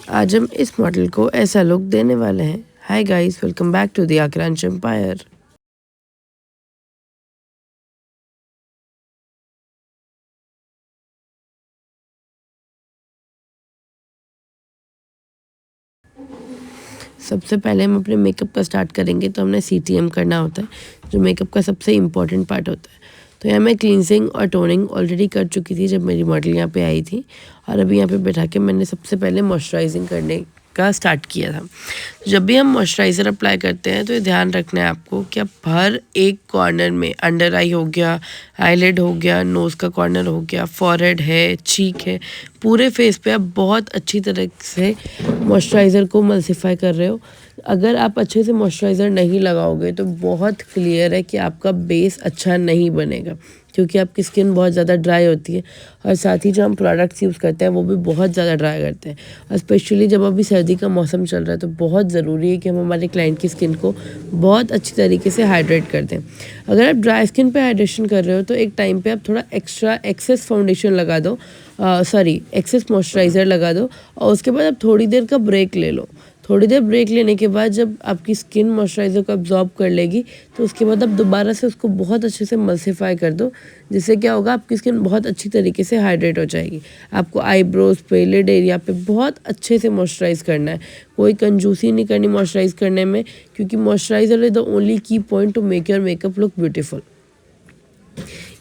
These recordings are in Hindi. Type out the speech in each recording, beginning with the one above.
आज हम इस मॉडल को ऐसा लुक देने वाले हैं। Hi guys, welcome back to the Akransh empire. सबसे पहले हम अपने मेकअप का स्टार्ट करेंगे, तो हमने CTM करना होता है, जो मेकअप का सबसे इम्पॉर्टेंट पार्ट होता है। तो यहाँ मैं क्लींजिंग और टोनिंग ऑलरेडी कर चुकी थी जब मेरी मॉडल यहाँ पे आई थी, और अभी यहाँ पे बैठा के मैंने सबसे पहले मॉइस्चराइजिंग करने का स्टार्ट किया था। जब भी हम मॉइस्चराइज़र अप्लाई करते हैं तो ये ध्यान रखना है आपको कि आप हर एक कॉर्नर में, अंडर आई हो गया, आईलिड हो गया, नोज़ का कॉर्नर हो गया, फॉरहेड है, चीक है, पूरे फेस पे आप बहुत अच्छी तरह से मॉइस्चराइज़र को मल्सिफाई कर रहे हो। अगर आप अच्छे से मॉइस्चराइज़र नहीं लगाओगे तो बहुत क्लियर है कि आपका बेस अच्छा नहीं बनेगा, क्योंकि आपकी स्किन बहुत ज़्यादा ड्राई होती है, और साथ ही जो हम प्रोडक्ट्स यूज़ करते हैं वो भी बहुत ज़्यादा ड्राई करते हैं। और स्पेशली जब अभी सर्दी का मौसम चल रहा है तो बहुत ज़रूरी है कि हम हमारे क्लाइंट की स्किन को बहुत अच्छी तरीके से हाइड्रेट कर दें। अगर आप ड्राई स्किन पे हाइड्रेशन कर रहे हो तो एक टाइम पे आप थोड़ा एक्स्ट्रा एक्सेस फाउंडेशन लगा दो, एक्सेस मॉइस्चराइज़र लगा दो, और उसके बाद आप थोड़ी देर का ब्रेक ले लो। थोड़ी देर ब्रेक लेने के बाद जब आपकी स्किन मॉइस्चराइज़र को अब्जॉर्ब कर लेगी तो उसके बाद आप दोबारा से उसको बहुत अच्छे से मल्सिफाई कर दो, जिससे क्या होगा, आपकी स्किन बहुत अच्छी तरीके से हाइड्रेट हो जाएगी। आपको आईब्रोज पे, लिड एरिया पे बहुत अच्छे से मॉइस्चराइज़ करना है, कोई कंजूसी नहीं करनी मॉइस्चराइज़ करने में, क्योंकि मॉइस्चराइज़र इज़ द ओनली की point two make your makeup look beautiful.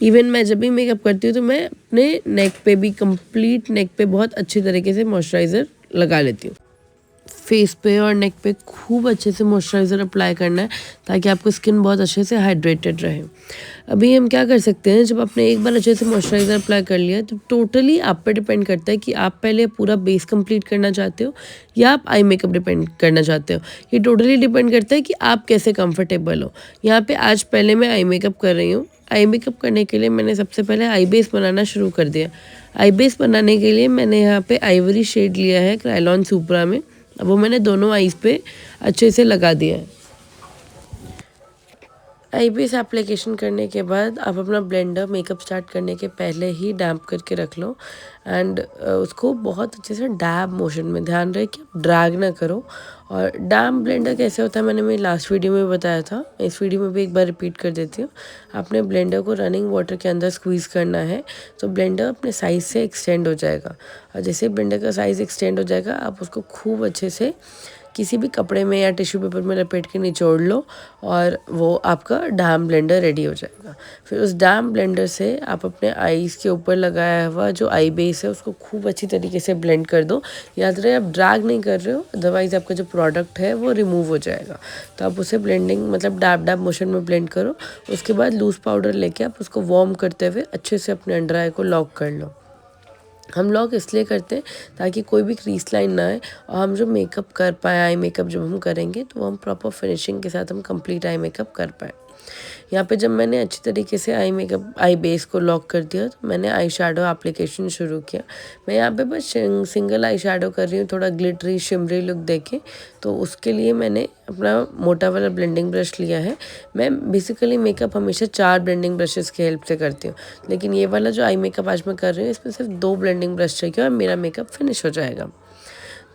Even मैं जब भी मेकअप करती हूँ तो मैं अपने नेक पे भी, कंप्लीट नेक पे बहुत अच्छी तरीके से मॉइस्चराइज़र लगा लेती हूँ। फेस पे और नेक पे खूब अच्छे से मॉइस्चराइज़र अप्लाई करना है, ताकि आपकी स्किन बहुत अच्छे से हाइड्रेटेड रहे। अभी हम क्या कर सकते हैं, जब आपने एक बार अच्छे से मॉइस्चराइज़र अप्लाई कर लिया तो टोटली आप पे डिपेंड करता है कि आप पहले पूरा बेस कंप्लीट करना चाहते हो या आप आई मेकअप डिपेंड करना चाहते हो। ये टोटली डिपेंड करता है कि आप कैसे कंफर्टेबल हो। यहाँ पे आज पहले मैं आई मेकअप कर रही हूँ। आई मेकअप करने के लिए मैंने सबसे पहले आई बेस बनाना शुरू कर दिया। आई बेस बनाने के लिए मैंने यहाँ पे आइवरी शेड लिया है क्रायोन सुपरा में, वो मैंने दोनों आईज़ पे अच्छे से लगा दिया है। आई बेस एप्लीकेशन करने के बाद आप अपना ब्लेंडर मेकअप स्टार्ट करने के पहले ही डैम्प करके रख लो, एंड उसको बहुत अच्छे से डैब मोशन में, ध्यान रहे कि आप ड्रैग ना करो। और डैम्प ब्लेंडर कैसे होता है मैंने मेरी लास्ट वीडियो में बताया था, इस वीडियो में भी एक बार रिपीट कर देती हूँ। आपने ब्लेंडर को रनिंग वाटर के अंदर स्क्वीज़ करना है तो ब्लेंडर अपने साइज़ से एक्सटेंड हो जाएगा, और जैसे ब्लेंडर का साइज़ एक्सटेंड हो जाएगा आप उसको खूब अच्छे से किसी भी कपड़े में या टिश्यू पेपर में लपेट के निचोड़ लो, और वो आपका डैम ब्लेंडर रेडी हो जाएगा। फिर उस डैम ब्लेंडर से आप अपने आईज़ के ऊपर लगाया हुआ जो आई बेस है उसको खूब अच्छी तरीके से ब्लेंड कर दो। याद रहे आप ड्रैग नहीं कर रहे हो, अदरवाइज़ आपका जो प्रोडक्ट है वो रिमूव हो जाएगा। तो आप उसे ब्लेंडिंग मतलब डैब डैब मोशन में ब्लेंड करो। उसके बाद लूज़ पाउडर लेके आप उसको वार्म करते हुए अच्छे से अपने अंडर आई को लॉक कर लो। हम लोग इसलिए करते हैं ताकि कोई भी क्रीज लाइन ना आए, और हम जो मेकअप कर पाए, आई मेकअप जब हम करेंगे तो हम प्रॉपर फिनिशिंग के साथ हम कंप्लीट आई मेकअप कर पाए। यहाँ पे जब मैंने अच्छी तरीके से आई मेकअप, आई बेस को लॉक कर दिया तो मैंने आई शेडो एप्लीकेशन शुरू किया। मैं यहाँ पे बस सिंगल आई शेडो कर रही हूँ, थोड़ा ग्लिटरी शिमरी लुक देके। तो उसके लिए मैंने अपना मोटा वाला ब्लेंडिंग ब्रश लिया है। मैं बेसिकली मेकअप हमेशा 4 ब्लेंडिंग ब्रशेज़ की हेल्प से करती हूँ, लेकिन ये वाला जो आई मेकअप आज मैं कर रही हूँ इसमें सिर्फ 2 ब्लेंडिंग ब्रश चाहिए और मेरा मेकअप फिनिश हो जाएगा।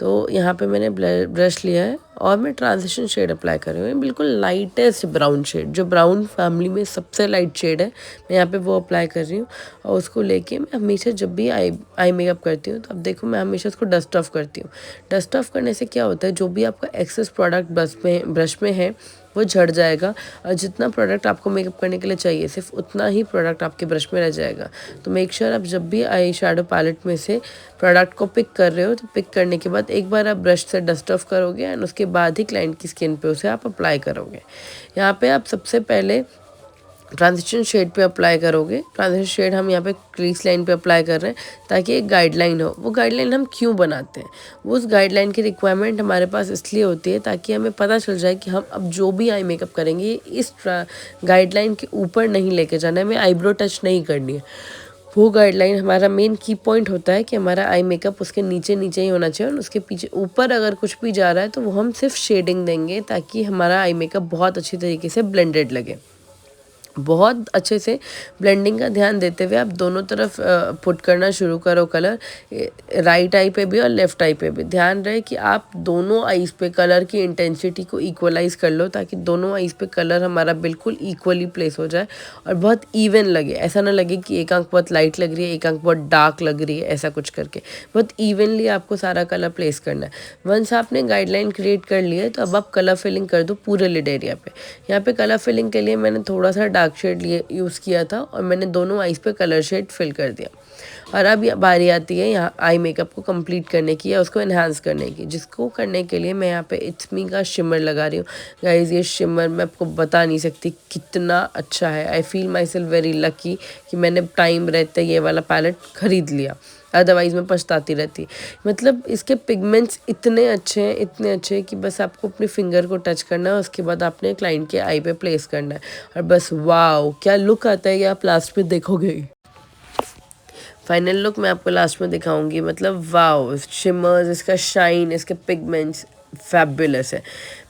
तो यहाँ पे मैंने ब्रश लिया है और मैं ट्रांजिशन शेड अप्लाई कर रही हूँ, बिल्कुल लाइटेस्ट ब्राउन शेड, जो ब्राउन फैमिली में सबसे लाइट शेड है, मैं यहाँ पे वो अप्लाई कर रही हूँ। और उसको लेके मैं हमेशा जब भी आई मेकअप करती हूँ तो अब देखो मैं हमेशा उसको डस्ट ऑफ करती हूँ। डस्ट ऑफ करने से क्या होता है, जो भी आपका एक्सेस प्रोडक्ट ब्रश में है वो झड़ जाएगा, और जितना प्रोडक्ट आपको मेकअप करने के लिए चाहिए सिर्फ उतना ही प्रोडक्ट आपके ब्रश में रह जाएगा। तो मेक श्योर आप जब भी आई शेडो पैलेट में से प्रोडक्ट को पिक कर रहे हो तो पिक करने के बाद एक बार आप ब्रश से डस्ट ऑफ करोगे, एंड उसके बाद ही क्लाइंट की स्किन पे उसे आप अप्लाई करोगे। यहाँ पे आप सबसे पहले ट्रांजिशन शेड पे अप्लाई करोगे। ट्रांजिशन शेड हम यहाँ पे क्रीज लाइन पे अप्लाई कर रहे हैं ताकि एक गाइडलाइन हो। वो गाइडलाइन हम क्यों बनाते हैं, वो उस गाइडलाइन की रिक्वायरमेंट हमारे पास इसलिए होती है ताकि हमें पता चल जाए कि हम अब जो भी आई मेकअप करेंगे इस गाइडलाइन के ऊपर नहीं लेके जाना है, हमें आईब्रो टच नहीं करनी है। वो गाइडलाइन हमारा मेन की पॉइंट होता है कि हमारा आई मेकअप उसके नीचे नीचे ही होना चाहिए, और उसके पीछे ऊपर अगर कुछ भी जा रहा है तो वो हम सिर्फ शेडिंग देंगे ताकि हमारा आई मेकअप बहुत अच्छी तरीके से ब्लेंडेड लगे। बहुत अच्छे से ब्लेंडिंग का ध्यान देते हुए आप दोनों तरफ पुट करना शुरू करो कलर, राइट आई पे भी और लेफ़्ट आई पे भी। ध्यान रहे कि आप दोनों आईज़ पे कलर की इंटेंसिटी को इक्वलाइज़ कर लो, ताकि दोनों आईज़ पे कलर हमारा बिल्कुल इक्वली प्लेस हो जाए और बहुत इवन लगे। ऐसा ना लगे कि एक आंख बहुत लाइट लग रही है, एक आंख बहुत डार्क लग रही है, ऐसा कुछ करके बहुत इवनली आपको सारा कलर प्लेस करना है। वंस आपने गाइडलाइन क्रिएट कर ली है तो अब आप कलर फिलिंग कर दो पूरे लिड एरिया पे। यहाँ पे कलर फिलिंग के लिए मैंने थोड़ा सा डार्क शेड यूज़ किया था और मैंने दोनों आईज़ पे कलर शेड फिल कर दिया। और अब बारी आती है यहाँ आई मेकअप को कंप्लीट करने की या उसको एनहांस करने की, जिसको करने के लिए मैं यहाँ पे इट्स मी का शिमर लगा रही हूँ। गाइज ये शिमर मैं आपको बता नहीं सकती कितना अच्छा है। I feel my self very lucky कि मैंने टाइम रहते ये वाला पैलेट ख़रीद लिया, अदरवाइज़ मैं पछताती रहती। मतलब इसके पिगमेंट्स इतने अच्छे हैं, इतने अच्छे हैं कि बस आपको अपने फिंगर को टच करना है, उसके बाद आपने क्लाइंट के आई पे प्लेस करना है और बस वाओ क्या लुक आता है ये आप लास्ट में देखोगे। फाइनल लुक मैं आपको लास्ट में दिखाऊंगी। मतलब वाओ, शिमर्स, इसका शाइन, इसके पिगमेंट्स फैबुलस है।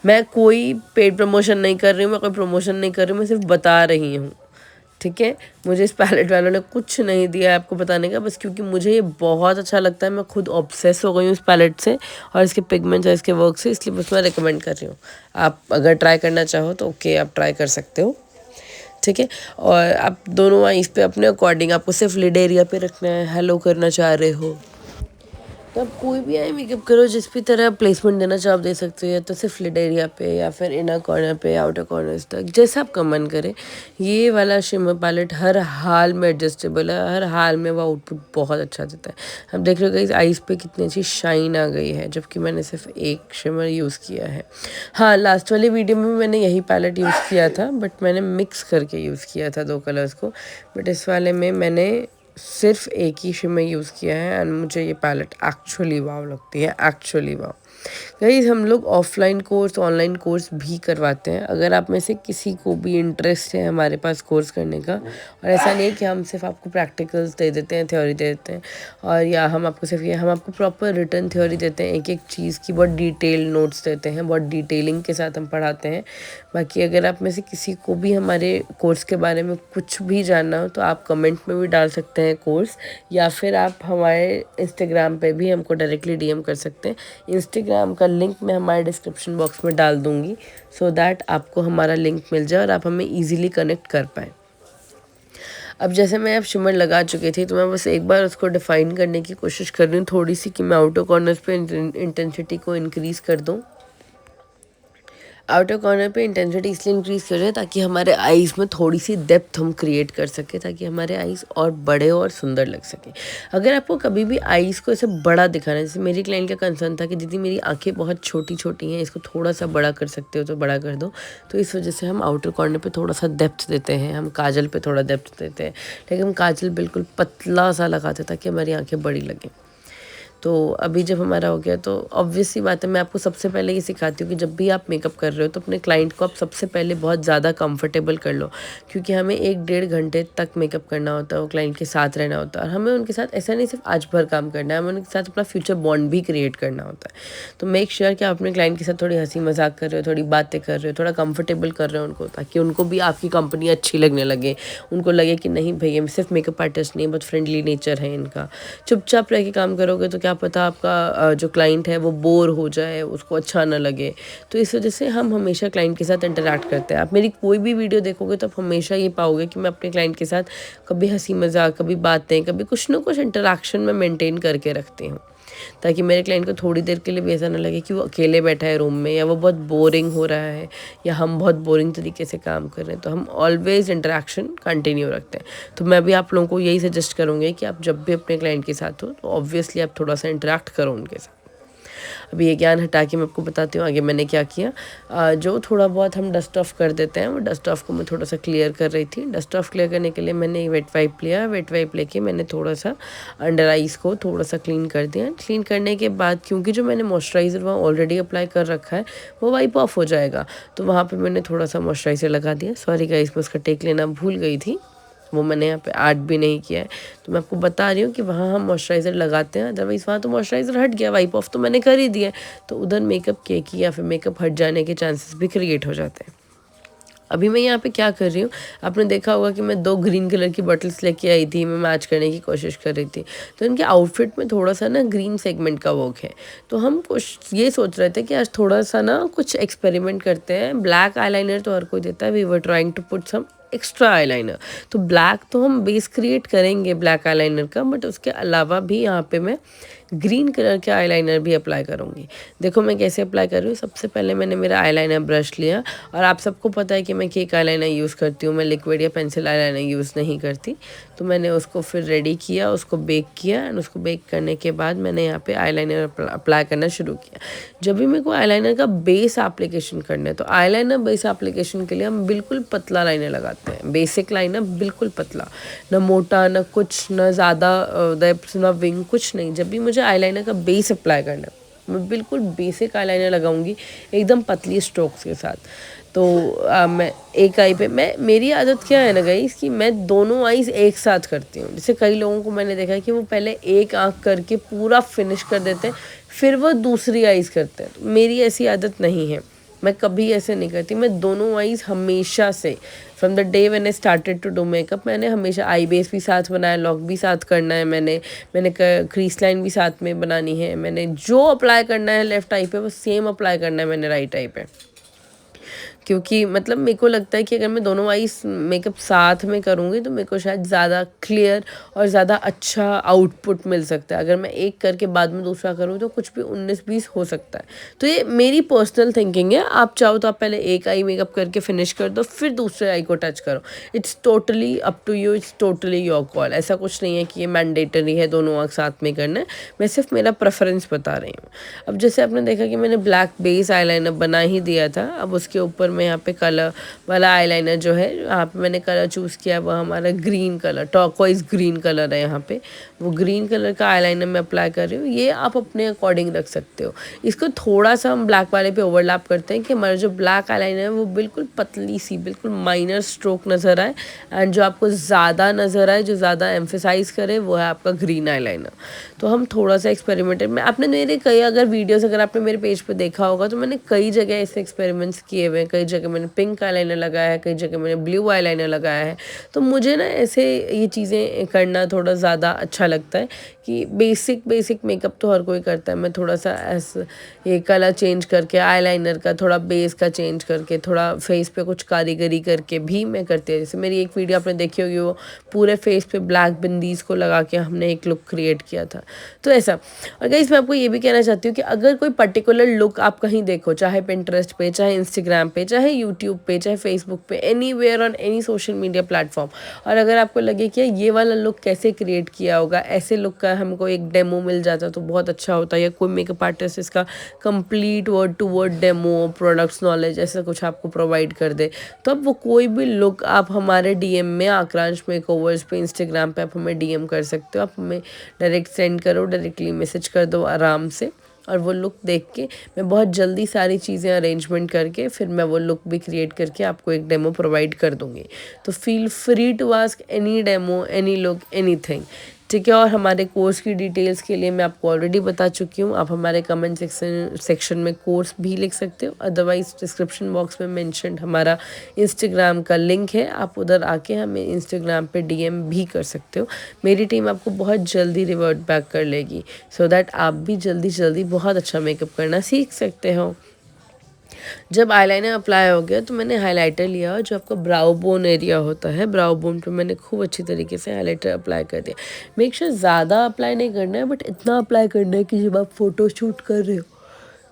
मैं कोई पेड प्रमोशन नहीं कर रही हूँ, मैं कोई प्रमोशन नहीं कर रही हूँ, मैं सिर्फ बता रही हूँ, ठीक है। मुझे इस पैलेट वालों ने कुछ नहीं दिया है आपको बताने का, बस क्योंकि मुझे ये बहुत अच्छा लगता है। मैं खुद ऑब्सेस हो गई हूँ इस पैलेट से और इसके पिगमेंट्स और इसके वर्क से, इसलिए बस मैं रिकमेंड कर रही हूँ। आप अगर ट्राई करना चाहो तो ओके, आप ट्राई कर सकते हो, ठीक है। और आप दोनों आईज पे अपने अकॉर्डिंग, आपको सिर्फ लिड एरिया पे रखना है, हेलो करना चाह रहे हो तो आप कोई भी आई मेकअप करो, जिस भी तरह प्लेसमेंट देना चाहो आप दे सकते हो, या तो सिर्फ लिड एरिया पे या फिर इनर कॉर्नर पे, आउटर कॉर्नर्स तक, जैसा आपका मन करे। ये वाला शिमर पैलेट हर हाल में एडजस्टेबल है, हर हाल में वो आउटपुट बहुत अच्छा देता है। आप देख रहे हो गाइस आईज पे कितनी अच्छी शाइन आ गई है, जबकि मैंने सिर्फ एक शिमर यूज़ किया है। हाँ, लास्ट वाली वीडियो में मैंने यही पैलेट यूज़ किया था, बट मैंने मिक्स करके यूज़ किया था 2 कलर्स को। बट इस वाले में मैंने सिर्फ एक ही शिमर यूज़ किया है एंड मुझे ये पैलेट एक्चुअली वाव लगती है, एक्चुअली वाव। गाइस हम लोग ऑफलाइन कोर्स, ऑनलाइन कोर्स भी करवाते हैं। अगर आप में से किसी को भी इंटरेस्ट है हमारे पास कोर्स करने का, और ऐसा नहीं है कि हम सिर्फ आपको प्रैक्टिकल्स दे देते हैं, थ्योरी दे देते हैं, और या हम आपको सिर्फ ये, हम आपको प्रॉपर रिटर्न थ्योरी देते हैं, एक एक चीज़ की बहुत डिटेल नोट्स देते हैं, बहुत डिटेलिंग के साथ हम पढ़ाते हैं। बाकी अगर आप में से किसी को भी हमारे कोर्स के बारे में कुछ भी जानना हो तो आप कमेंट में भी डाल सकते हैं कोर्स, या फिर आप हमारे इंस्टाग्राम पे भी हमको डायरेक्टली डीएम कर सकते हैं। इंस्टाग्राम का लिंक मैं हमारे डिस्क्रिप्शन बॉक्स में डाल दूँगी, सो दैट आपको हमारा लिंक मिल जाए और आप हमें ईजिली कनेक्ट कर पाएँ। अब जैसे मैं अब शिमर लगा चुकी थी तो मैं बस एक बार उसको डिफ़ाइन करने की कोशिश कर रही हूँ थोड़ी सी, कि मैं आउटर कॉर्नर्स पे इंटेंसिटी को इंक्रीज़ कर दूँ। आउटर कॉर्नर पे इंटेंसिटी इसलिए इंक्रीज़ कर रहे हैं ताकि हमारे आईज़ में थोड़ी सी डेप्थ हम क्रिएट कर सकें, ताकि हमारे आईज़ और बड़े और सुंदर लग सकें। अगर आपको कभी भी आईज़ को ऐसे बड़ा दिखाना है, जैसे मेरी क्लाइंट का कंसर्न था कि दीदी मेरी आंखें बहुत छोटी छोटी हैं, इसको थोड़ा सा बड़ा कर सकते हो तो बड़ा कर दो, तो इस वजह से हम आउटर कॉर्नर पर थोड़ा सा डेप्थ देते हैं, हम काजल पर थोड़ा डेप्थ देते हैं, लेकिन हम काजल बिल्कुल पतला सा लगाते ताकि हमारी आँखें बड़ी लगें। तो अभी जब हमारा हो गया तो ऑब्वियस सी बात है, मैं आपको सबसे पहले ये सिखाती हूँ कि जब भी आप मेकअप कर रहे हो तो अपने क्लाइंट को आप सबसे पहले बहुत ज़्यादा कंफर्टेबल कर लो, क्योंकि हमें 1-1.5 घंटे तक मेकअप करना होता है, वो क्लाइंट के साथ रहना होता है, और हमें उनके साथ ऐसा नहीं सिर्फ आज भर काम करना है, हमें उनके साथ अपना फ्यूचर बॉन्ड भी क्रिएट करना होता है। तो मेक श्योर कि आप अपने क्लाइंट के साथ थोड़ी हंसी मजाक कर रहे हो, थोड़ी बातें कर रहे हो, थोड़ा कंफर्टेबल कर रहे हो उनको, ताकि उनको भी आपकी कंपनी अच्छी लगने लगे, उनको लगे कि नहीं भैया सिर्फ मेकअप आर्टिस्ट नहीं, बहुत फ्रेंडली नेचर है इनका। चुपचाप रह के काम करोगे तो क्या पता आपका जो क्लाइंट है वो बोर हो जाए, उसको अच्छा ना लगे। तो इस वजह से हम हमेशा क्लाइंट के साथ इंटरैक्ट करते हैं। आप मेरी कोई भी वीडियो देखोगे तो आप हमेशा ये पाओगे कि मैं अपने क्लाइंट के साथ कभी हंसी मजाक, कभी बातें, कभी कुछ ना कुछ इंटरैक्शन में मेंटेन करके रखती हूँ, ताकि मेरे क्लाइंट को थोड़ी देर के लिए भी ऐसा ना लगे कि वो अकेले बैठा है रूम में, या वो बहुत बोरिंग हो रहा है, या हम बहुत बोरिंग तरीके से काम कर रहे हैं। तो हम ऑलवेज़ इंटरेक्शन कंटिन्यू रखते हैं। तो मैं भी आप लोगों को यही सजेस्ट करूँगी कि आप जब भी अपने क्लाइंट के साथ हो तो ऑब्वियसली आप थोड़ा सा इंटरेक्ट करो उनके साथ। अभी ये ज्ञान हटा के मैं आपको बताती हूँ आगे मैंने क्या किया। जो थोड़ा बहुत हम डस्ट ऑफ कर देते हैं, वो डस्ट ऑफ को मैं थोड़ा सा क्लियर कर रही थी। डस्ट ऑफ क्लियर करने के लिए मैंने वेट वाइप लिया, वेट वाइप लेके मैंने थोड़ा सा अंडर आइज़ को थोड़ा सा क्लीन कर दिया। क्लीन करने के बाद क्योंकि जो मैंने मॉइस्चराइज़र वहाँ ऑलरेडी अप्लाई कर रखा है वो वाइप ऑफ हो जाएगा, तो वहाँ पर मैंने थोड़ा सा मॉइस्चराइज़र लगा दिया। सॉरी गाइस, मैं उसका टेक लेना भूल गई थी, वो मैंने यहाँ पे ऐड भी नहीं किया है। तो मैं आपको बता रही हूँ कि वहाँ हम मॉइस्चराइज़र लगाते हैं, अदरवाइज़ वहाँ तो मॉइस्चराइज़र हट गया, वाइप ऑफ तो मैंने कर ही दिया है, तो उधर मेकअप केक या फिर मेकअप हट जाने के चांसेस भी क्रिएट हो जाते हैं। अभी मैं यहाँ पे क्या कर रही हूँ, आपने देखा होगा कि मैं 2 ग्रीन कलर की बॉटल्स लेके आई थी, मैं मैच करने की कोशिश कर रही थी। तो इनके आउटफिट में थोड़ा-सा ना ग्रीन सेगमेंट का वर्क है। तो हम कुछ ये सोच रहे थे कि आज थोड़ा-सा ना कुछ एक्सपेरिमेंट करते हैं। ब्लैक आईलाइनर तो हर कोई देता है, we were trying to put some extra eyeliner. तो ब्लैक तो हम बेस क्रिएट करेंगे ब्लैक आईलाइनर का, बट उसके अलावा भी यहाँ पे मैं ग्रीन कलर के आईलाइनर भी अप्लाई करूँगी। देखो मैं कैसे अप्लाई कर रही हूँ। सबसे पहले मैंने मेरा आईलाइनर ब्रश लिया, और आप सबको पता है कि मैं केक आईलाइनर यूज़ करती हूँ, मैं लिक्विड या पेंसिल आईलाइनर यूज़ नहीं करती। तो मैंने उसको फिर रेडी किया, उसको बेक किया, एंड उसको बेक करने के बाद मैंने यहाँ पे आईलाइनर अप्लाई करना शुरू किया। जब भी मेरे को आईलाइनर का बेस एप्लीकेशन करना है, तो आईलाइनर बेस एप्लीकेशन के लिए हम बिल्कुल पतला लाइनर लगाते हैं। बेसिक लाइनर बिल्कुल पतला, ना मोटा ना कुछ, ना ज़्यादा डेप्थ ना विंग, कुछ नहीं। जब भी मुझे आईलाइनर का बेस अप्लाई करना है, मैं बिल्कुल बेसिक आईलाइनर लगाऊंगी, एकदम पतली स्ट्रोक्स के साथ। तो मैं एक आई पे मेरी आदत क्या है ना गाइस, कि मैं दोनों आईज एक साथ करती हूँ। जैसे कई लोगों को मैंने देखा है कि वो पहले एक आँख करके पूरा फिनिश कर देते हैं, फिर वो दूसरी आईज करते हैं। तो मेरी ऐसी आदत नहीं है, मैं कभी ऐसे नहीं करती। मैं दोनों आईज हमेशा से, from the day when I started to do makeup, मैंने हमेशा आई बेस भी साथ बनाया, लॉक भी साथ करना है, मैंने क्रीज लाइन भी साथ में बनानी है, मैंने जो अप्लाई करना है लेफ्ट आई पे वो सेम अप्लाई करना है मैंने राइट आई पे। क्योंकि मतलब मेरे को लगता है कि अगर मैं दोनों आईज मेकअप साथ में करूँगी तो मेरे को शायद ज़्यादा क्लियर और ज़्यादा अच्छा आउटपुट मिल सकता है। अगर मैं एक करके बाद में दूसरा करूँ तो कुछ भी 19-20 हो सकता है। तो ये मेरी पर्सनल थिंकिंग है। आप चाहो तो आप पहले एक आई मेकअप करके फिनिश कर दो, फिर दूसरे आई को टच करो। It's totally up to you, it's totally your call. ऐसा कुछ नहीं है कि ये मैंडेटरी है दोनों आँख साथ में करना है। मैं सिर्फ मेरा प्रेफरेंस बता रही हूँ। अब जैसे आपने देखा कि मैंने ब्लैक बेस आईलाइनर बना ही दिया था, अब उसके ऊपर मैं यहाँ पे कलर वाला आईलाइनर जो है, यहाँ पे मैंने कलर चूज़ किया है, वो हमारा green colour, turquoise green colour है। यहाँ पे वो ग्रीन कलर का आईलाइनर मैं अप्लाई कर रही हूँ। ये आप अपने अकॉर्डिंग रख सकते हो। इसको थोड़ा सा हम ब्लैक वाले पे ओवरलैप करते हैं कि हमारा जो ब्लैक आईलाइनर है वो बिल्कुल पतली सी, बिल्कुल माइनर स्ट्रोक नज़र आए, एंड जो आपको ज़्यादा नज़र आए, जो ज़्यादा एम्फेसाइज करे, वो है आपका ग्रीन आईलाइनर। तो हम थोड़ा सा एक्सपेरिमेंटेड में, आपने मेरे कई अगर वीडियोस अगर आपने मेरे पेज पे देखा होगा तो मैंने कई जगह ऐसे एक्सपेरिमेंट्स किए हुए हैं। कई जगह मैंने पिंक आईलाइनर लगाया है, कई जगह मैंने ब्लू आईलाइनर लगाया है। तो मुझे ना ऐसे ये चीज़ें करना थोड़ा ज़्यादा अच्छा लगता है कि बेसिक मेकअप तो हर कोई करता है। मैं थोड़ा सा ऐसे ये कलर चेंज करके, आईलाइनर का थोड़ा बेस का चेंज करके, थोड़ा फेस पे कुछ कारीगरी करके भी मैं करती हूँ। जैसे मेरी एक वीडियो आपने देखी होगी, वो पूरे फेस पे ब्लैक बिंदीज को लगा के हमने एक लुक क्रिएट किया था। तो ऐसा। और गाइस मैं आपको ये भी कहना चाहती हूँ कि अगर कोई पर्टिकुलर लुक आप कहीं देखो, चाहे पिंटरेस्ट पे, चाहे इंस्टाग्राम पे, चाहे यूट्यूब पे, चाहे फेसबुक पे, anywhere on any social media platform, और अगर आपको लगे कि ये वाला लुक कैसे क्रिएट किया होगा, ऐसे लुक का हमको एक डेमो मिल जाता तो बहुत अच्छा होता, या कोई मेकअप आर्टिस्ट इसका complete word to word demo, products knowledge ऐसा कुछ आपको प्रोवाइड कर दे, तो अब वो कोई भी लुक आप हमारे डीएम में, आक्रांश मेकओवर्स पे इंस्टाग्राम पे आप हमें डीएम कर सकते हो। आप हमें डायरेक्ट सेंड करो, डायरेक्टली मैसेज कर दो आराम से, और वो लुक देख के मैं बहुत जल्दी सारी चीज़ें अरेंजमेंट करके फिर मैं वो लुक भी क्रिएट करके आपको एक डेमो प्रोवाइड कर दूँगी। तो feel free to ask any demo, any look, anything, ठीक है। और हमारे कोर्स की डिटेल्स के लिए मैं आपको ऑलरेडी बता चुकी हूँ। आप हमारे कमेंट सेक्शन में कोर्स भी लिख सकते हो, अदरवाइज डिस्क्रिप्शन बॉक्स में मेंशन्ड हमारा इंस्टाग्राम का लिंक है, आप उधर आके हमें इंस्टाग्राम पे डीएम भी कर सकते हो। मेरी टीम आपको बहुत जल्दी रिवर्ट बैक कर लेगी, सो दैट आप भी जल्दी बहुत अच्छा मेकअप करना सीख सकते हो। जब आईलाइनर अप्लाई हो गया तो मैंने हाइलाइटर लिया, और जो आपका ब्राउ बोन एरिया होता है, ब्राउ बोन पे मैंने खूब अच्छी तरीके से हाइलाइटर अप्लाई कर दिया। मेक श्योर ज़्यादा अप्लाई नहीं करना है, बट इतना अप्लाई करना है कि जब आप फ़ोटो शूट कर रहे हो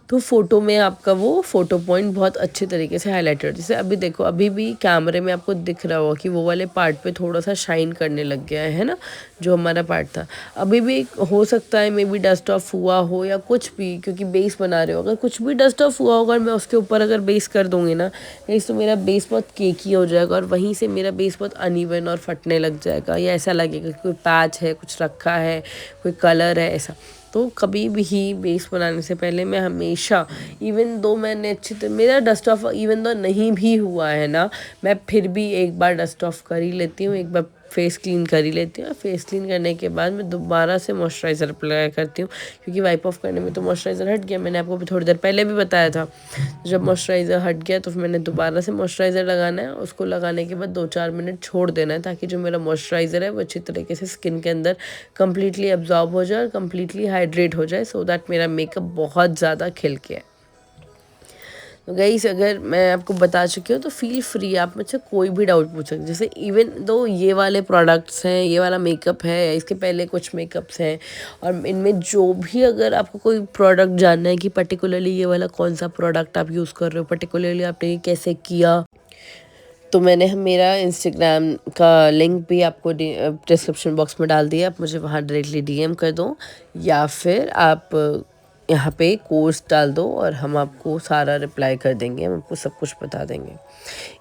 तो फ़ोटो में आपका वो फ़ोटो पॉइंट बहुत अच्छे तरीके से हाईलाइटेड। जैसे अभी देखो, अभी भी कैमरे में आपको दिख रहा होगा कि वो वाले पार्ट पे थोड़ा सा शाइन करने लग गया है ना, जो हमारा पार्ट था। अभी भी हो सकता है मे बी डस्ट ऑफ हुआ हो या कुछ भी, क्योंकि बेस बना रहे हो, अगर कुछ भी डस्ट ऑफ हुआ होगा और मैं उसके ऊपर अगर बेस कर दूँगी ना तो मेरा बेस बहुत केकी हो जाएगा, और वहीं से मेरा बेस बहुत अनइवन और फटने लग जाएगा, या ऐसा लगेगा कि कोई पैच है, कुछ रखा है, कोई कलर है, ऐसा। तो कभी भी बेस बनाने से पहले मैं हमेशा, इवन दो मैंने अच्छी तरह मेरा डस्ट ऑफ इवन दो नहीं भी हुआ है ना, मैं फिर भी एक बार डस्ट ऑफ कर ही लेती हूँ, एक बार फेस क्लीन कर ही लेती हूँ। फेस क्लीन करने के बाद मैं दोबारा से मॉइस्चराइज़र अप्लाई करती हूँ, क्योंकि वाइप ऑफ करने में तो मॉइस्चराइज़र हट गया, मैंने आपको भी थोड़ी देर पहले भी बताया था। जब मॉइस्चराइज़र हट गया तो फिर मैंने दोबारा से मॉइस्चराइज़र लगाना है। उसको लगाने के बाद 2-4 मिनट छोड़ देना है, ताकि जो मेरा मॉइस्चराइज़र है वो अच्छी तरीके से स्किन के अंदर कम्प्लीटली एब्जॉर्ब हो जाए और कम्प्लीटली हाइड्रेट हो जाए, सो दैट मेरा मेकअप बहुत ज़्यादा खिल के है। तो गाइस, अगर मैं आपको बता चुकी हूँ तो फील फ्री, आप मुझसे कोई भी डाउट पूछ सकते, जैसे इवन दो ये वाले प्रोडक्ट्स हैं, ये वाला मेकअप है, इसके पहले कुछ मेकअप्स हैं, और इनमें जो भी अगर आपको कोई प्रोडक्ट जानना है कि पर्टिकुलरली ये वाला कौन सा प्रोडक्ट आप यूज़ कर रहे हो, पर्टिकुलरली आपने ये कैसे किया, तो मैंने मेरा इंस्टाग्राम का लिंक भी आपको डिस्क्रिप्शन बॉक्स में डाल दिया। आप मुझे वहाँ डायरेक्टली डीएम कर दो, या फिर आप यहाँ पे कोर्स डाल दो और हम आपको सारा रिप्लाई कर देंगे, हम आपको सब कुछ बता देंगे।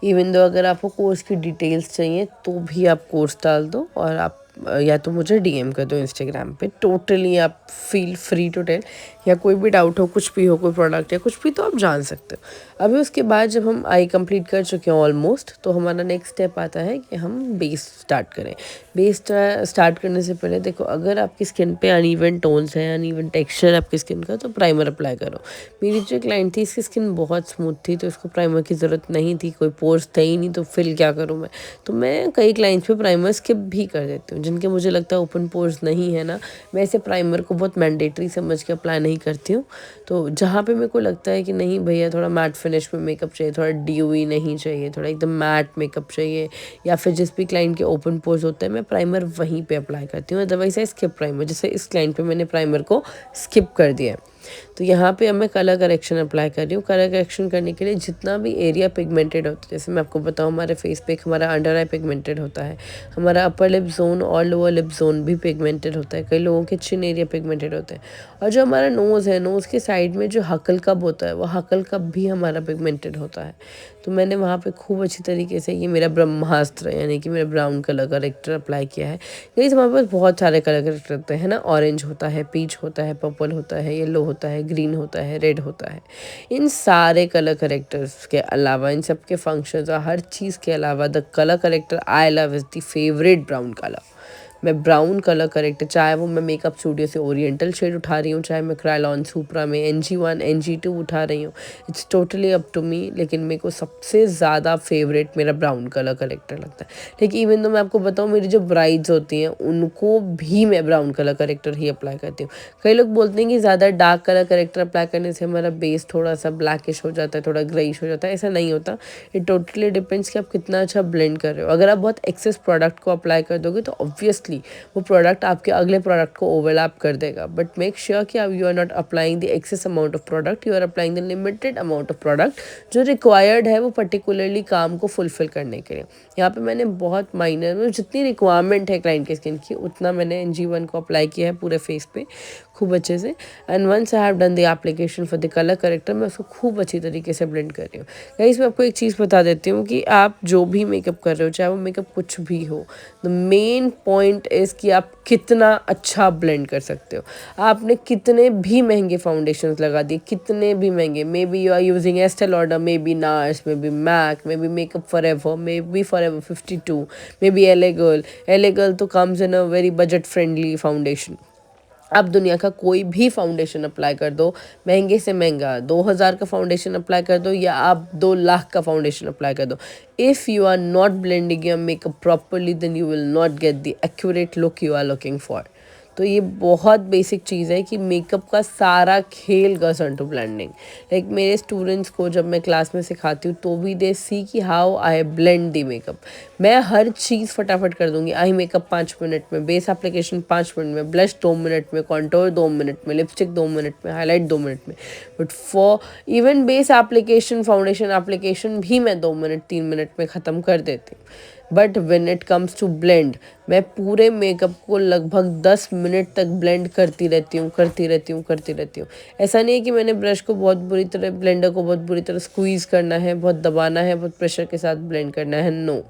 इवन दो अगर आपको कोर्स की डिटेल्स चाहिए तो भी आप कोर्स डाल दो, और आप या तो मुझे डीएम कर दो इंस्टाग्राम पे। टोटली आप फील फ्री टू टेल, या कोई भी डाउट हो, कुछ भी हो, कोई प्रोडक्ट या कुछ भी, तो आप जान सकते हो। अभी उसके बाद जब हम आई कंप्लीट कर चुके हैं ऑलमोस्ट, तो हमारा नेक्स्ट स्टेप आता है कि हम बेस स्टार्ट करें। बेस स्टार्ट करने से पहले देखो, अगर आपकी स्किन पे अनइवन टोन्स हैं, अनइवन टेक्सचर आपकी स्किन का, तो प्राइमर अप्लाई करो। मेरी जो क्लाइंट थी, इसकी स्किन बहुत स्मूथ थी, तो इसको प्राइमर की ज़रूरत नहीं थी, कोई पोर्स थे ही नहीं, तो फिल क्या करूँ मैं। तो मैं कई क्लाइंट्स पे प्राइमर स्किप भी कर देती हूँ, जिनके मुझे लगता है ओपन पोर्स नहीं है ना, मैं ऐसे प्राइमर को बहुत मैंडेटरी समझ के अप्लाई नहीं करती हूँ। तो जहाँ पे मेरे को लगता है कि नहीं भैया, थोड़ा मैट फिनिश में मेकअप चाहिए, थोड़ा ड्यूई नहीं चाहिए, थोड़ा एकदम मैट मेकअप चाहिए, या फिर जिस भी क्लाइंट के ओपन पोर्स होते हैं, मैं प्राइमर वहीं पे अप्लाई करती हूँ। अदरवाइज आई स्किप प्राइमर, जैसे इस क्लाइंट पे मैंने प्राइमर को स्किप कर दिया है। तो यहाँ पे अब मैं कलर करेक्शन अप्लाई कर रही हूँ। कलर करेक्शन करने के लिए जितना भी एरिया पिगमेंटेड होता है, जैसे मैं आपको बताऊँ, हमारे फेस पे हमारा अंडर आई पिगमेंटेड होता है, हमारा अपर लिप जोन और लोअर लिप जोन भी पिगमेंटेड होता है, कई लोगों के चिन एरिया पिगमेंटेड होते हैं, और जो हमारा नोज़ है, नोज़ के साइड में जो हकल कब होता है, वो हकल कब भी हमारा पिगमेंटेड होता है। तो मैंने वहाँ पे खूब अच्छी तरीके से, ये मेरा ब्रह्मास्त्र यानी कि मेरा ब्राउन कलर करेक्टर अप्लाई किया है। गाइस, हमारे पास बहुत सारे कलर करेक्टर होते हैं ना, ऑरेंज होता है, पीच होता है, पर्पल होता है, येलो होता है, ग्रीन होता है, रेड होता है। इन सारे कलर करेक्टर्स के अलावा, इन सब के फंक्शंस और हर चीज़ के अलावा, the colour character I love is the favourite brown colour. मैं ब्राउन कलर करेक्टर, चाहे वो मैं मेकअप स्टूडियो से ओरिएंटल शेड उठा रही हूँ, चाहे मैं क्रायलॉन सुप्रा में NG1 NG2 उठा रही हूँ, it's totally up to me. लेकिन मेरे को सबसे ज़्यादा फेवरेट मेरा ब्राउन कलर करेक्टर लगता है। लेकिन इवन तो मैं आपको बताऊँ, मेरी जो ब्राइड्स होती हैं उनको भी मैं ब्राउन कलर करेक्टर ही अप्लाई करती हूँ। कई लोग बोलते हैं कि ज़्यादा डार्क कलर करेक्टर अप्लाई करने से हमारा बेस थोड़ा सा ब्लैकिश हो जाता है, थोड़ा ग्रेइश हो जाता है। ऐसा नहीं होता, इट टोटली डिपेंड्स कि आप कितना अच्छा ब्लेंड कर रहे हो। अगर आप बहुत एक्सेस प्रोडक्ट को अप्लाई कर दोगे तो ऑब्वियसली वो प्रोडक्ट आपके अगले प्रोडक्ट को ओवरलैप कर देगा, बट मेक श्योर कि आप you are not applying the excess amount of product, you are applying the limited amount of product जो रिक्वायर्ड है वो पर्टिकुलरली काम को फुलफिल करने के लिए। यहाँ पे मैंने बहुत माइनर में, जितनी रिक्वायरमेंट है क्लाइंट के स्किन की, उतना मैंने NG1 को अप्लाई किया है पूरे फेस पे खूब अच्छे से। And once I have done the application for the colour corrector, मैं उसको खूब अच्छी तरीके से ब्लेंड कर रही हूँ। गाइस, मैं आपको एक चीज़ बता देती हूँ कि आप जो भी मेकअप कर रहे हो, चाहे वो मेकअप कुछ भी हो, द मेन पॉइंट इज़ कि आप कितना अच्छा ब्लेंड कर सकते हो। आपने कितने भी महंगे फाउंडेशंस लगा दिए, कितने भी महंगे, maybe you are using Estee Lauder, maybe NARS, maybe MAC, maybe Makeup Forever, maybe Forever 52, maybe LA Girl. LA Girl तो comes in a very budget friendly foundation. आप दुनिया का कोई भी फाउंडेशन अप्लाई कर दो, महंगे से महंगा 2000 का फाउंडेशन अप्लाई कर दो, या आप 2 लाख का फाउंडेशन अप्लाई कर दो, if you are not blending your makeup properly, then you will not get the accurate look you are looking for. तो ये बहुत बेसिक चीज़ है कि मेकअप का सारा खेल गज ऑन टू ब्लेंडिंग। लाइक मेरे स्टूडेंट्स को जब मैं क्लास में सिखाती हूँ तो भी दे सी कि how I blend the makeup. मैं हर चीज़ फटाफट कर दूँगी। आई मेकअप 5 मिनट में, बेस एप्लीकेशन 5 मिनट में, ब्लश 2 मिनट में, कॉन्टोर 2 मिनट में, लिपस्टिक 2 मिनट में, हाईलाइट 2 मिनट में। But for even base application, foundation application भी मैं 2 मिनट 3 मिनट में ख़त्म कर देती हूँ। But when it comes to blend, मैं पूरे मेकअप को लगभग 10 मिनट तक ब्लेंड करती रहती हूँ। ऐसा नहीं है कि मैंने ब्रश को बहुत बुरी तरह, ब्लेंडर को बहुत बुरी तरह स्क्वीज़ करना है, बहुत दबाना है, बहुत प्रेशर के साथ ब्लेंड करना है, नो।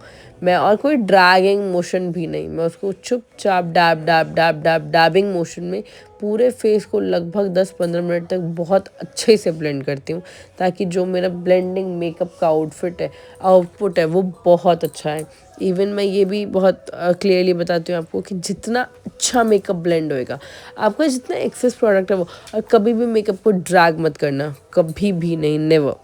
मैं, और कोई ड्रैगिंग मोशन भी नहीं, मैं उसको चुपचाप dab dab dab dab डैबिंग motion में पूरे फेस को लगभग 10-15 मिनट तक बहुत अच्छे से ब्लेंड करती हूँ, ताकि जो मेरा ब्लेंडिंग मेकअप का आउटपुट है वो बहुत अच्छा है। इवन मैं ये भी बहुत क्लियरली बताती हूँ आपको कि जितना अच्छा मेकअप ब्लेंड होएगा, आपका जितना एक्सेस प्रोडक्ट है वो, और कभी भी मेकअप को ड्रैग मत करना, कभी भी नहीं, नेवर।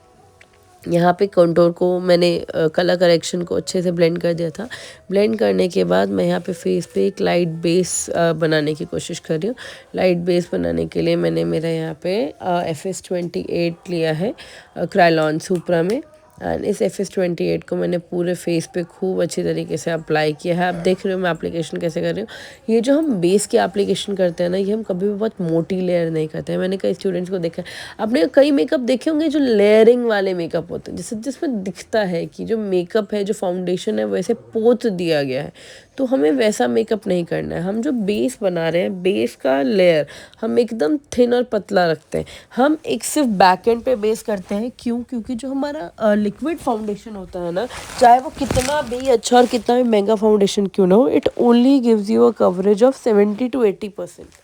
यहाँ पे कंटूर को मैंने कलर करेक्शन को अच्छे से ब्लेंड कर दिया था। ब्लेंड करने के बाद मैं यहाँ पे फेस पे एक लाइट बेस बनाने की कोशिश कर रही हूँ। लाइट बेस बनाने के लिए मैंने मेरा यहाँ पे FS28 लिया है क्रायलॉन सुप्रा में, एंड इस FS28 को मैंने पूरे फेस पे खूब अच्छी तरीके से अप्लाई किया है। आप देख रहे हो मैं एप्लीकेशन कैसे कर रही हूँ। ये जो हम बेस की एप्लीकेशन करते हैं ना, ये हम कभी भी बहुत मोटी लेयर नहीं करते हैं। मैंने कई स्टूडेंट्स को देखा है, आपने कई मेकअप देखे होंगे जो लेयरिंग वाले मेकअप होते हैं, जिसमें दिखता है कि जो मेकअप है, जो फाउंडेशन है, वैसे पोत दिया गया है। तो हमें वैसा मेकअप नहीं करना है। हम जो बेस बना रहे हैं, बेस का लेयर हम एकदम थिन और पतला रखते हैं। हम एक सिर्फ बैक एंड पे बेस करते हैं, क्यों? क्योंकि जो हमारा लिक्विड फाउंडेशन होता है ना, चाहे वो कितना भी अच्छा और कितना भी महंगा फाउंडेशन क्यों ना हो, it only gives you a coverage of 70 to 80%।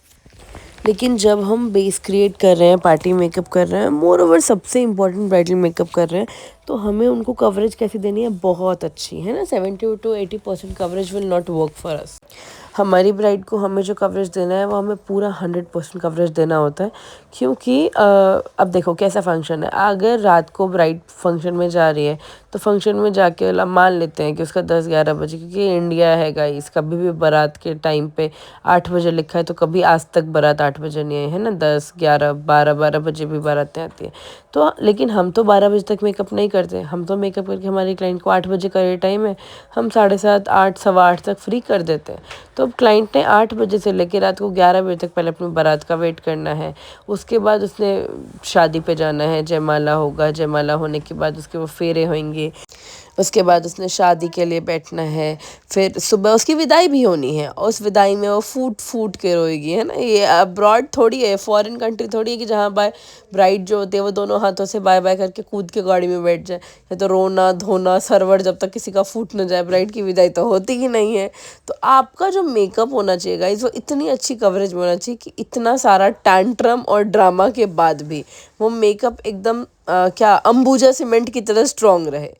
लेकिन जब हम बेस क्रिएट कर रहे हैं, पार्टी मेकअप कर रहे हैं, मोर ओवर सबसे इम्पॉर्टेंट ब्राइडल मेकअप कर रहे हैं, तो हमें उनको कवरेज कैसी देनी है? बहुत अच्छी, है ना। 70 to 80% coverage will not work for us. हमारी ब्राइड को हमें जो कवरेज देना है वो हमें पूरा 100% कवरेज देना होता है, क्योंकि अब देखो कैसा फंक्शन है। अगर रात को ब्राइड फंक्शन में जा रही है, तो फंक्शन में जाके मान लेते हैं कि उसका 10-11 बजे, क्योंकि इंडिया है गाइस, कभी भी बारात के टाइम पे 8 बजे लिखा है, तो कभी आज तक बारात 8 बजे नहीं आई है ना, 10, 11, 12 बजे भी बारातें आती हैं। तो लेकिन हम तो 12 बजे तक मेकअप नहीं करते, हम तो मेकअप करके हमारी क्लाइंट को 8 बजे का ये टाइम है, हम 7:30, 8, सवा 8 तक फ्री कर देते हैं। तो अब क्लाइंट ने 8 बजे से लेकर रात को 11 बजे तक पहले अपनी बारात का वेट करना है। उसके बाद उसने शादी पे जाना है, जयमाला होगा, जयमाला होने के बाद उसके वो फेरे होंगे, उसके बाद उसने शादी के लिए बैठना है, फिर सुबह उसकी विदाई भी होनी है, और उस विदाई में वो फूट फूट के रोएगी, है ना। ये अब्रॉड थोड़ी है, फॉरेन कंट्री थोड़ी है कि जहाँ बाय ब्राइड जो होती है वो दोनों हाथों से बाय बाय करके कूद के गाड़ी में बैठ जाए। या तो रोना धोना सरवर जब तक किसी का फूट न जाए, ब्राइड की विदाई तो होती ही नहीं है। तो आपका जो मेकअप होना चाहिए गाइस, वो इतनी अच्छी कवरेज में होना चाहिए कि इतना सारा टैंट्रम और ड्रामा के बाद भी वो मेकअप एकदम क्या अंबुजा सीमेंट की तरह स्ट्रांग रहे,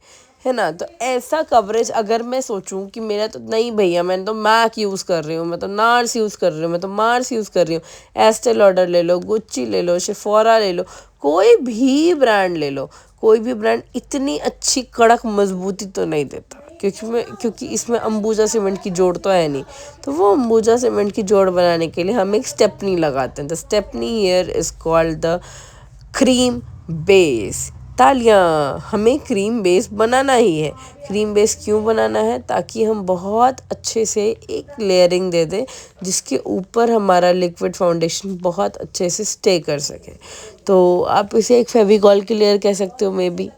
है ना। तो ऐसा कवरेज अगर मैं सोचूं कि मेरा तो नहीं भैया, मैंने तो मैक यूज़ कर रही हूँ, मैं तो नार्स यूज़ कर रही हूँ, मैं तो मार्स यूज़ कर रही हूँ, एस्टे लॉडर ले लो, गुच्ची ले लो, शेफोरा ले लो, कोई भी ब्रांड ले लो, कोई भी ब्रांड इतनी अच्छी कड़क मजबूती तो नहीं देता, क्योंकि इसमें अंबुजा सीमेंट की जोड़ तो है नहीं। तो वो अंबुजा सीमेंट की जोड़ बनाने के लिए हम एक स्टेपनी लगाते हैं। The stepney here is called the cream base. तालियां, हमें क्रीम बेस बनाना ही है। क्रीम बेस क्यों बनाना है? ताकि हम बहुत अच्छे से एक लेयरिंग दे दें, जिसके ऊपर हमारा लिक्विड फाउंडेशन बहुत अच्छे से स्टे कर सके। तो आप इसे एक फेविकॉल की लेयर कह सकते हो may be,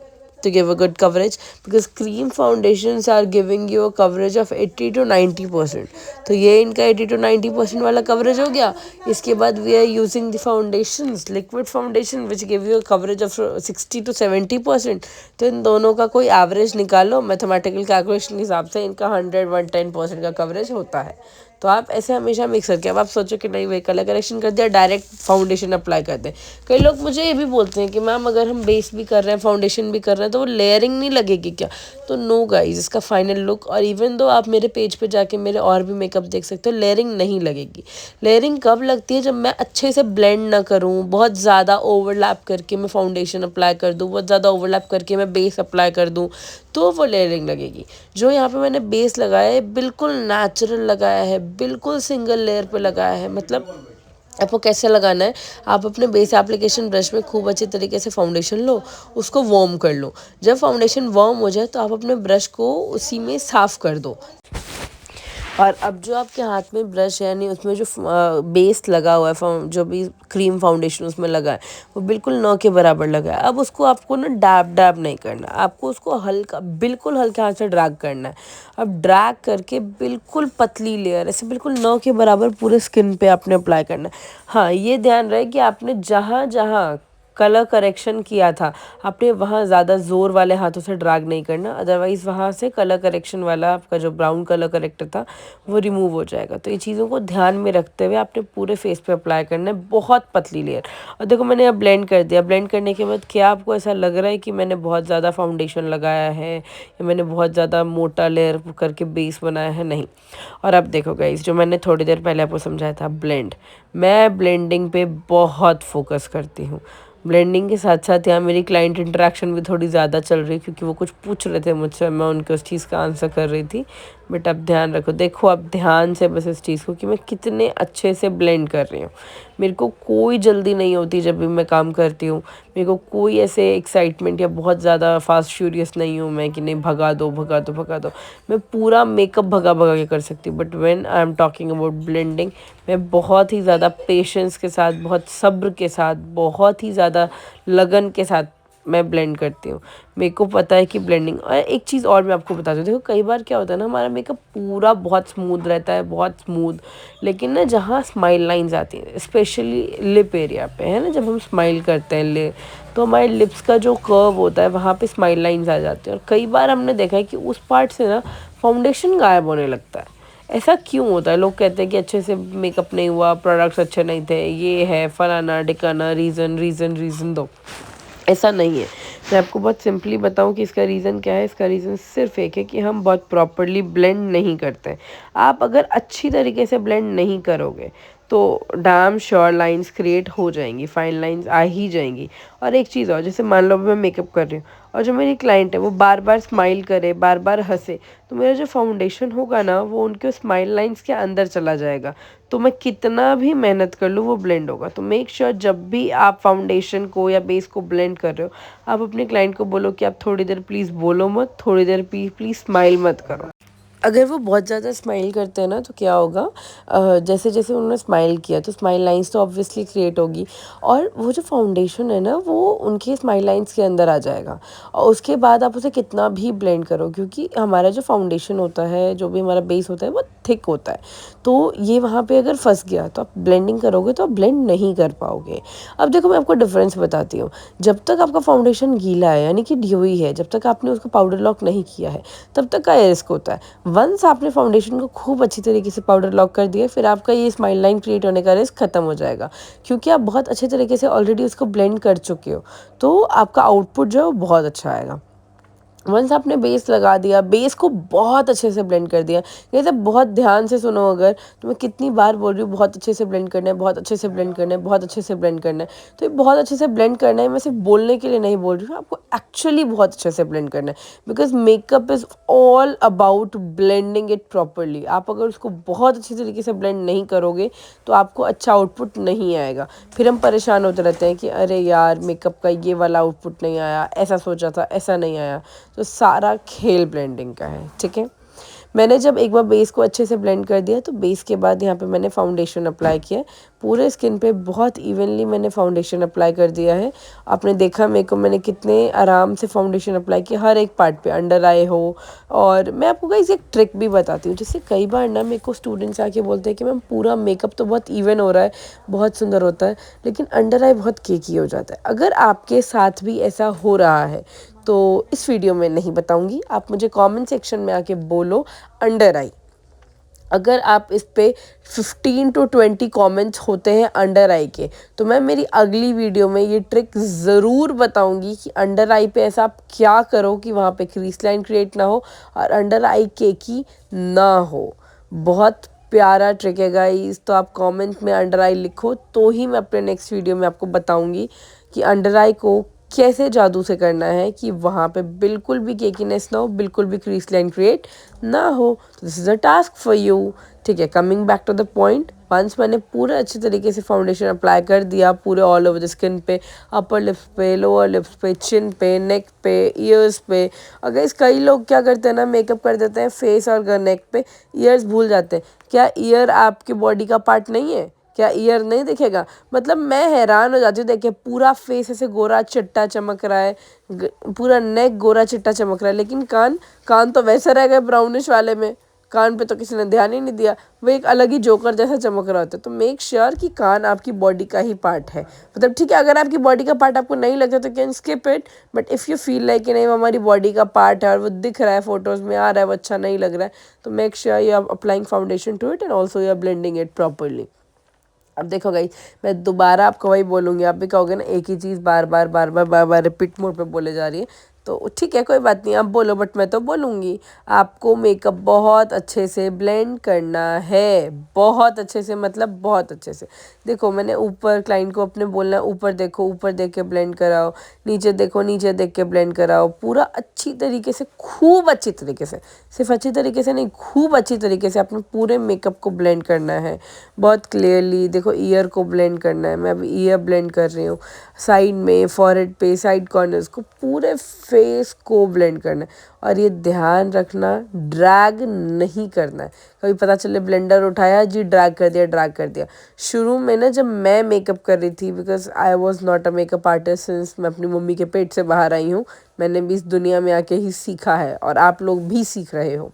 to give a good coverage, because cream foundations are giving you a coverage of 80 to 90%। तो ये इनका 80 to 90% वाला कवरेज हो गया। इसके बाद we are using the foundations, liquid foundation which give you coverage of 60 to 70%। तो इन दोनों का कोई एवरेज निकालो, मैथमेटिकल कैलकुलेशन के हिसाब से इनका 100-110% का कवरेज होता है। तो आप ऐसे हमेशा मिक्स करके, अब आप सोचो कि नहीं, वही कलर करेक्शन कर दिया, डायरेक्ट फाउंडेशन अप्लाई कर दें। कई लोग मुझे ये भी बोलते हैं कि मैम अगर हम बेस भी कर रहे हैं, फाउंडेशन भी कर रहे हैं, तो वो लेयरिंग नहीं लगेगी क्या? तो नो गाइज, इसका फाइनल लुक, और इवन दो आप मेरे पेज पे जाके मेरे और भी मेकअप देख सकते हो, लेयरिंग नहीं लगेगी। लेयरिंग कब लगती है? जब मैं अच्छे से ब्लेंड ना करूँ, बहुत ज़्यादा ओवरलैप करके मैं फाउंडेशन अप्लाई कर दूँ, बहुत ज़्यादा ओवरलैप करके मैं बेस अप्लाई कर दूँ, तो वो लेयरिंग लगेगी। जो यहाँ पे मैंने बेस लगाया है, बिल्कुल नेचुरल लगाया है, बिल्कुल सिंगल लेयर पे लगाया है। मतलब आपको कैसे लगाना है, आप अपने बेस एप्लीकेशन ब्रश में खूब अच्छी तरीके से फाउंडेशन लो, उसको वार्म कर लो। जब फाउंडेशन वार्म हो जाए, तो आप अपने ब्रश को उसी में साफ़ कर दो। और अब जो आपके हाथ में ब्रश है, यानी उसमें जो बेस लगा हुआ है, जो भी क्रीम फाउंडेशन उसमें लगा है, वो बिल्कुल 9 के बराबर लगा है। अब उसको आपको ना डैब डैब नहीं करना, आपको उसको हल्का, बिल्कुल हल्के हाथ से ड्रैग करना है। अब ड्रैग करके बिल्कुल पतली लेयर ऐसे बिल्कुल 9 के बराबर पूरे स्किन पे आपने अप्लाई करना है। हाँ, ये ध्यान रहे कि आपने जहाँ जहाँ कलर करेक्शन किया था, आपने वहाँ ज़्यादा ज़ोर वाले हाथों से ड्रैग नहीं करना, अदरवाइज़ वहाँ से कलर करेक्शन वाला आपका जो ब्राउन कलर करेक्टर था वो रिमूव हो जाएगा। तो ये चीज़ों को ध्यान में रखते हुए आपने पूरे फेस पे अप्लाई करना है, बहुत पतली लेयर। और देखो मैंने अब ब्लेंड कर दिया, ब्लेंड करने के बाद क्या आपको ऐसा लग रहा है कि मैंने बहुत ज़्यादा फाउंडेशन लगाया है या मैंने बहुत ज़्यादा मोटा लेयर करके बेस बनाया है? नहीं। और अब देखो गाइस, जो मैंने थोड़ी देर पहले आपको समझाया था ब्लेंड, मैं ब्लेंडिंग पे बहुत फोकस करती हूँ। ब्लेंडिंग के साथ साथ यहाँ मेरी क्लाइंट इंटरेक्शन भी थोड़ी ज़्यादा चल रही है, क्योंकि वो कुछ पूछ रहे थे मुझसे, मैं उनके उस चीज़ का आंसर कर रही थी। बट अब ध्यान रखो, देखो अब ध्यान से बस इस चीज़ को कि मैं कितने अच्छे से ब्लेंड कर रही हूँ। मेरे को कोई जल्दी नहीं होती जब भी मैं काम करती हूँ, मेरे को कोई ऐसे एक्साइटमेंट या बहुत ज़्यादा फास्ट फ्यूरियस नहीं हूँ मैं कि नहीं भगा दो भगा दो भगा दो। मैं पूरा मेकअप भगा भगा के कर सकती हूँ, but when I am talking about blending, मैं बहुत ही ज़्यादा पेशेंस के साथ, बहुत सब्र के साथ, बहुत ही ज़्यादा लगन के साथ मैं ब्लेंड करती हूँ। मेरे को पता है कि ब्लेंडिंग, और एक चीज़ और मैं आपको बताती हूँ, देखो कई बार क्या होता है ना, हमारा मेकअप पूरा बहुत स्मूथ रहता है, बहुत स्मूथ, लेकिन ना जहाँ स्माइल लाइंस आती हैं, स्पेशली लिप एरिया पे, है ना, जब हम स्माइल करते हैं तो हमारे लिप्स का जो कर्व होता है वहाँ पे स्माइल लाइंस आ जाती हैं, और कई बार हमने देखा है कि उस पार्ट से ना फाउंडेशन गायब होने लगता है। ऐसा क्यों होता है? लोग कहते हैं कि अच्छे से मेकअप नहीं हुआ, प्रोडक्ट्स अच्छे नहीं थे, ये है फलाना ढिकाना, रीज़न रीज़न रीज़न दो। ऐसा नहीं है। मैं आपको बहुत सिंपली बताऊं कि इसका रीज़न क्या है। इसका रीज़न सिर्फ एक है कि हम बहुत प्रॉपरली ब्लेंड नहीं करते। आप अगर अच्छी तरीके से ब्लेंड नहीं करोगे तो डैम श्योर लाइंस क्रिएट हो जाएंगी, फाइन लाइंस आ ही जाएंगी। और एक चीज़ और, जैसे मान लो मैं मेकअप कर रही हूँ और जो मेरी क्लाइंट है वो बार बार स्माइल करे, बार बार हंसे, तो मेरा जो फाउंडेशन होगा ना वो उनके स्माइल लाइंस के अंदर चला जाएगा। तो मैं कितना भी मेहनत कर लूँ वो ब्लेंड होगा। तो मेक श्योर जब भी आप फाउंडेशन को या बेस को ब्लेंड कर रहे हो, आप अपने क्लाइंट को बोलो कि आप थोड़ी देर प्लीज़ बोलो मत, थोड़ी देर प्लीज़ स्माइल मत करो। अगर वो बहुत ज़्यादा स्माइल करते हैं ना तो क्या होगा, जैसे जैसे उन्होंने स्माइल किया तो स्माइल लाइंस तो ऑब्वियसली क्रिएट होगी, और वो जो फाउंडेशन है ना वो उनके स्माइल लाइंस के अंदर आ जाएगा। और उसके बाद आप उसे कितना भी ब्लेंड करो, क्योंकि हमारा जो फाउंडेशन होता है, जो भी हमारा बेस होता है वो थिक होता है, तो ये वहाँ पे अगर फंस गया तो आप ब्लेंडिंग करोगे तो आप ब्लेंड नहीं कर पाओगे। अब देखो मैं आपको डिफरेंस बताती हूँ। जब तक आपका फाउंडेशन गीला है, यानी कि ड्यूई है, जब तक आपने उसको पाउडर लॉक नहीं किया है, तब तक का रिस्क होता है। वंस आपने फाउंडेशन को खूब अच्छी तरीके से पाउडर लॉक कर दिया, फिर आपका ये स्माइल लाइन क्रिएट होने का रिस्क खत्म हो जाएगा, क्योंकि आप बहुत अच्छे तरीके से ऑलरेडी उसको ब्लेंड कर चुके हो। तो आपका आउटपुट जो है वो बहुत अच्छा आएगा। वंस आपने बेस लगा दिया, बेस को बहुत अच्छे से ब्लेंड कर दिया, ये सब बहुत ध्यान से सुनो। अगर तो मैं कितनी बार बोल रही हूँ बहुत अच्छे से ब्लेंड करना है, बहुत अच्छे से ब्लेंड करना है, बहुत अच्छे से ब्लेंड करना है, तो ये बहुत अच्छे से ब्लेंड करना है मैं सिर्फ बोलने के लिए नहीं बोल रही हूँ, आपको एक्चुअली बहुत अच्छे से ब्लेंड करना है, because makeup is all about blending it properly. आप अगर उसको बहुत अच्छी तरीके से ब्लेंड नहीं करोगे तो आपको अच्छा आउटपुट नहीं आएगा। फिर हम परेशान होते रहते हैं कि अरे यार मेकअप का ये वाला आउटपुट नहीं आया, ऐसा सोचा था ऐसा नहीं आया। तो सारा खेल ब्लेंडिंग का है, ठीक है। मैंने जब एक बार बेस को अच्छे से ब्लेंड कर दिया तो बेस के बाद यहाँ पे मैंने फाउंडेशन अप्लाई किया, पूरे स्किन पे बहुत इवनली मैंने फाउंडेशन अप्लाई कर दिया है। आपने देखा मेरे को मैंने कितने आराम से फाउंडेशन अप्लाई किया, हर एक पार्ट पे, अंडर आई हो। और मैं आपको गाइस एक ट्रिक भी बताती हूँ, जिससे कई बार ना मेरे को स्टूडेंट्स आके बोलते हैं कि मैम पूरा मेकअप तो बहुत इवन हो रहा है, बहुत सुंदर होता है, लेकिन अंडर आई बहुत केकी हो जाता है। अगर आपके साथ भी ऐसा हो रहा है तो इस वीडियो में नहीं बताऊंगी, आप मुझे कमेंट सेक्शन में आके बोलो अंडर आई। अगर आप इस पे 15 to 20 कमेंट्स होते हैं अंडर आई के, तो मैं मेरी अगली वीडियो में ये ट्रिक ज़रूर बताऊंगी कि अंडर आई पे ऐसा आप क्या करो कि वहाँ पे क्रीज लाइन क्रिएट ना हो और अंडर आई केकी ना हो। बहुत प्यारा ट्रिक है गाइस, तो आप कमेंट में अंडर आई लिखो तो ही मैं अपने नेक्स्ट वीडियो में आपको बताऊंगी कि अंडर आई को कैसे जादू से करना है कि वहाँ पे बिल्कुल भी केकीनेस ना हो, बिल्कुल भी क्रीज लाइन क्रिएट ना हो। तो this is a task for you, ठीक है। Coming back to the point, once मैंने पूरा अच्छे तरीके से फाउंडेशन अप्लाई कर दिया पूरे ऑल ओवर द स्किन पे, अपर लिप्स पे, लोअर लिप्स पे, चिन पे, नेक पे, ईयर्स पे। अगर इस कई लोग क्या करते हैं ना, मेकअप कर देते हैं फेस और नेक पे, ईयर्स भूल जाते हैं। क्या ईयर आपके बॉडी का पार्ट नहीं है? क्या ईयर नहीं दिखेगा? मतलब मैं हैरान हो जाती हूँ, देखिए पूरा फेस ऐसे गोरा चिट्टा चमक रहा है, पूरा नेक गोरा चिट्टा चमक रहा है, लेकिन कान कान तो वैसे रह गए ब्राउनिश वाले में। कान पे तो किसी ने ध्यान ही नहीं दिया, वो एक अलग ही जोकर जैसा चमक रहा होता है। तो मेक श्योर कि कान आपकी बॉडी का ही पार्ट है। मतलब ठीक है, अगर आपकी बॉडी का पार्ट आपको नहीं लगता तो can skip it, but if you feel like कि नहीं वो हमारी बॉडी का पार्ट है और वो दिख रहा है, फोटोज़ में आ रहा है, वो अच्छा नहीं लग रहा है, तो make sure you are applying foundation to it and also you are blending it properly. अब देखो गाइस, मैं दोबारा आपको वही बोलूँगी, आप भी कहोगे ना एक ही चीज़ बार बार बार बार बार बार रिपीट मोड पे बोले जा रही है, तो ठीक है कोई बात नहीं, आप बोलो, बट मैं तो बोलूँगी। आपको मेकअप बहुत अच्छे से ब्लेंड करना है, बहुत अच्छे से, मतलब बहुत अच्छे से। देखो मैंने ऊपर क्लाइंट को अपने बोलना है ऊपर देखो, ऊपर देख के ब्लेंड कराओ, नीचे देखो, नीचे देख के ब्लेंड कराओ, पूरा अच्छी तरीके से, खूब अच्छी तरीके से, सिर्फ अच्छी तरीके से नहीं, खूब अच्छी तरीके से अपने पूरे मेकअप को ब्लेंड करना है बहुत क्लियरली। देखो ईयर को ब्लेंड करना है, मैं अभी ईयर ब्लेंड कर रही हूँ, साइड में, फॉरहेड पे, साइड कॉर्नर्स को, पूरे फेस को ब्लेंड करना है। और ये ध्यान रखना, ड्रैग नहीं करना है। कभी पता चले ब्लेंडर उठाया जी, ड्रैग कर दिया, ड्रैग कर दिया। शुरू में ना जब मैं मेकअप कर रही थी, because I was not a makeup artist since मैं अपनी मम्मी के पेट से बाहर आई हूँ, मैंने भी इस दुनिया में आके ही सीखा है और आप लोग भी सीख रहे हो।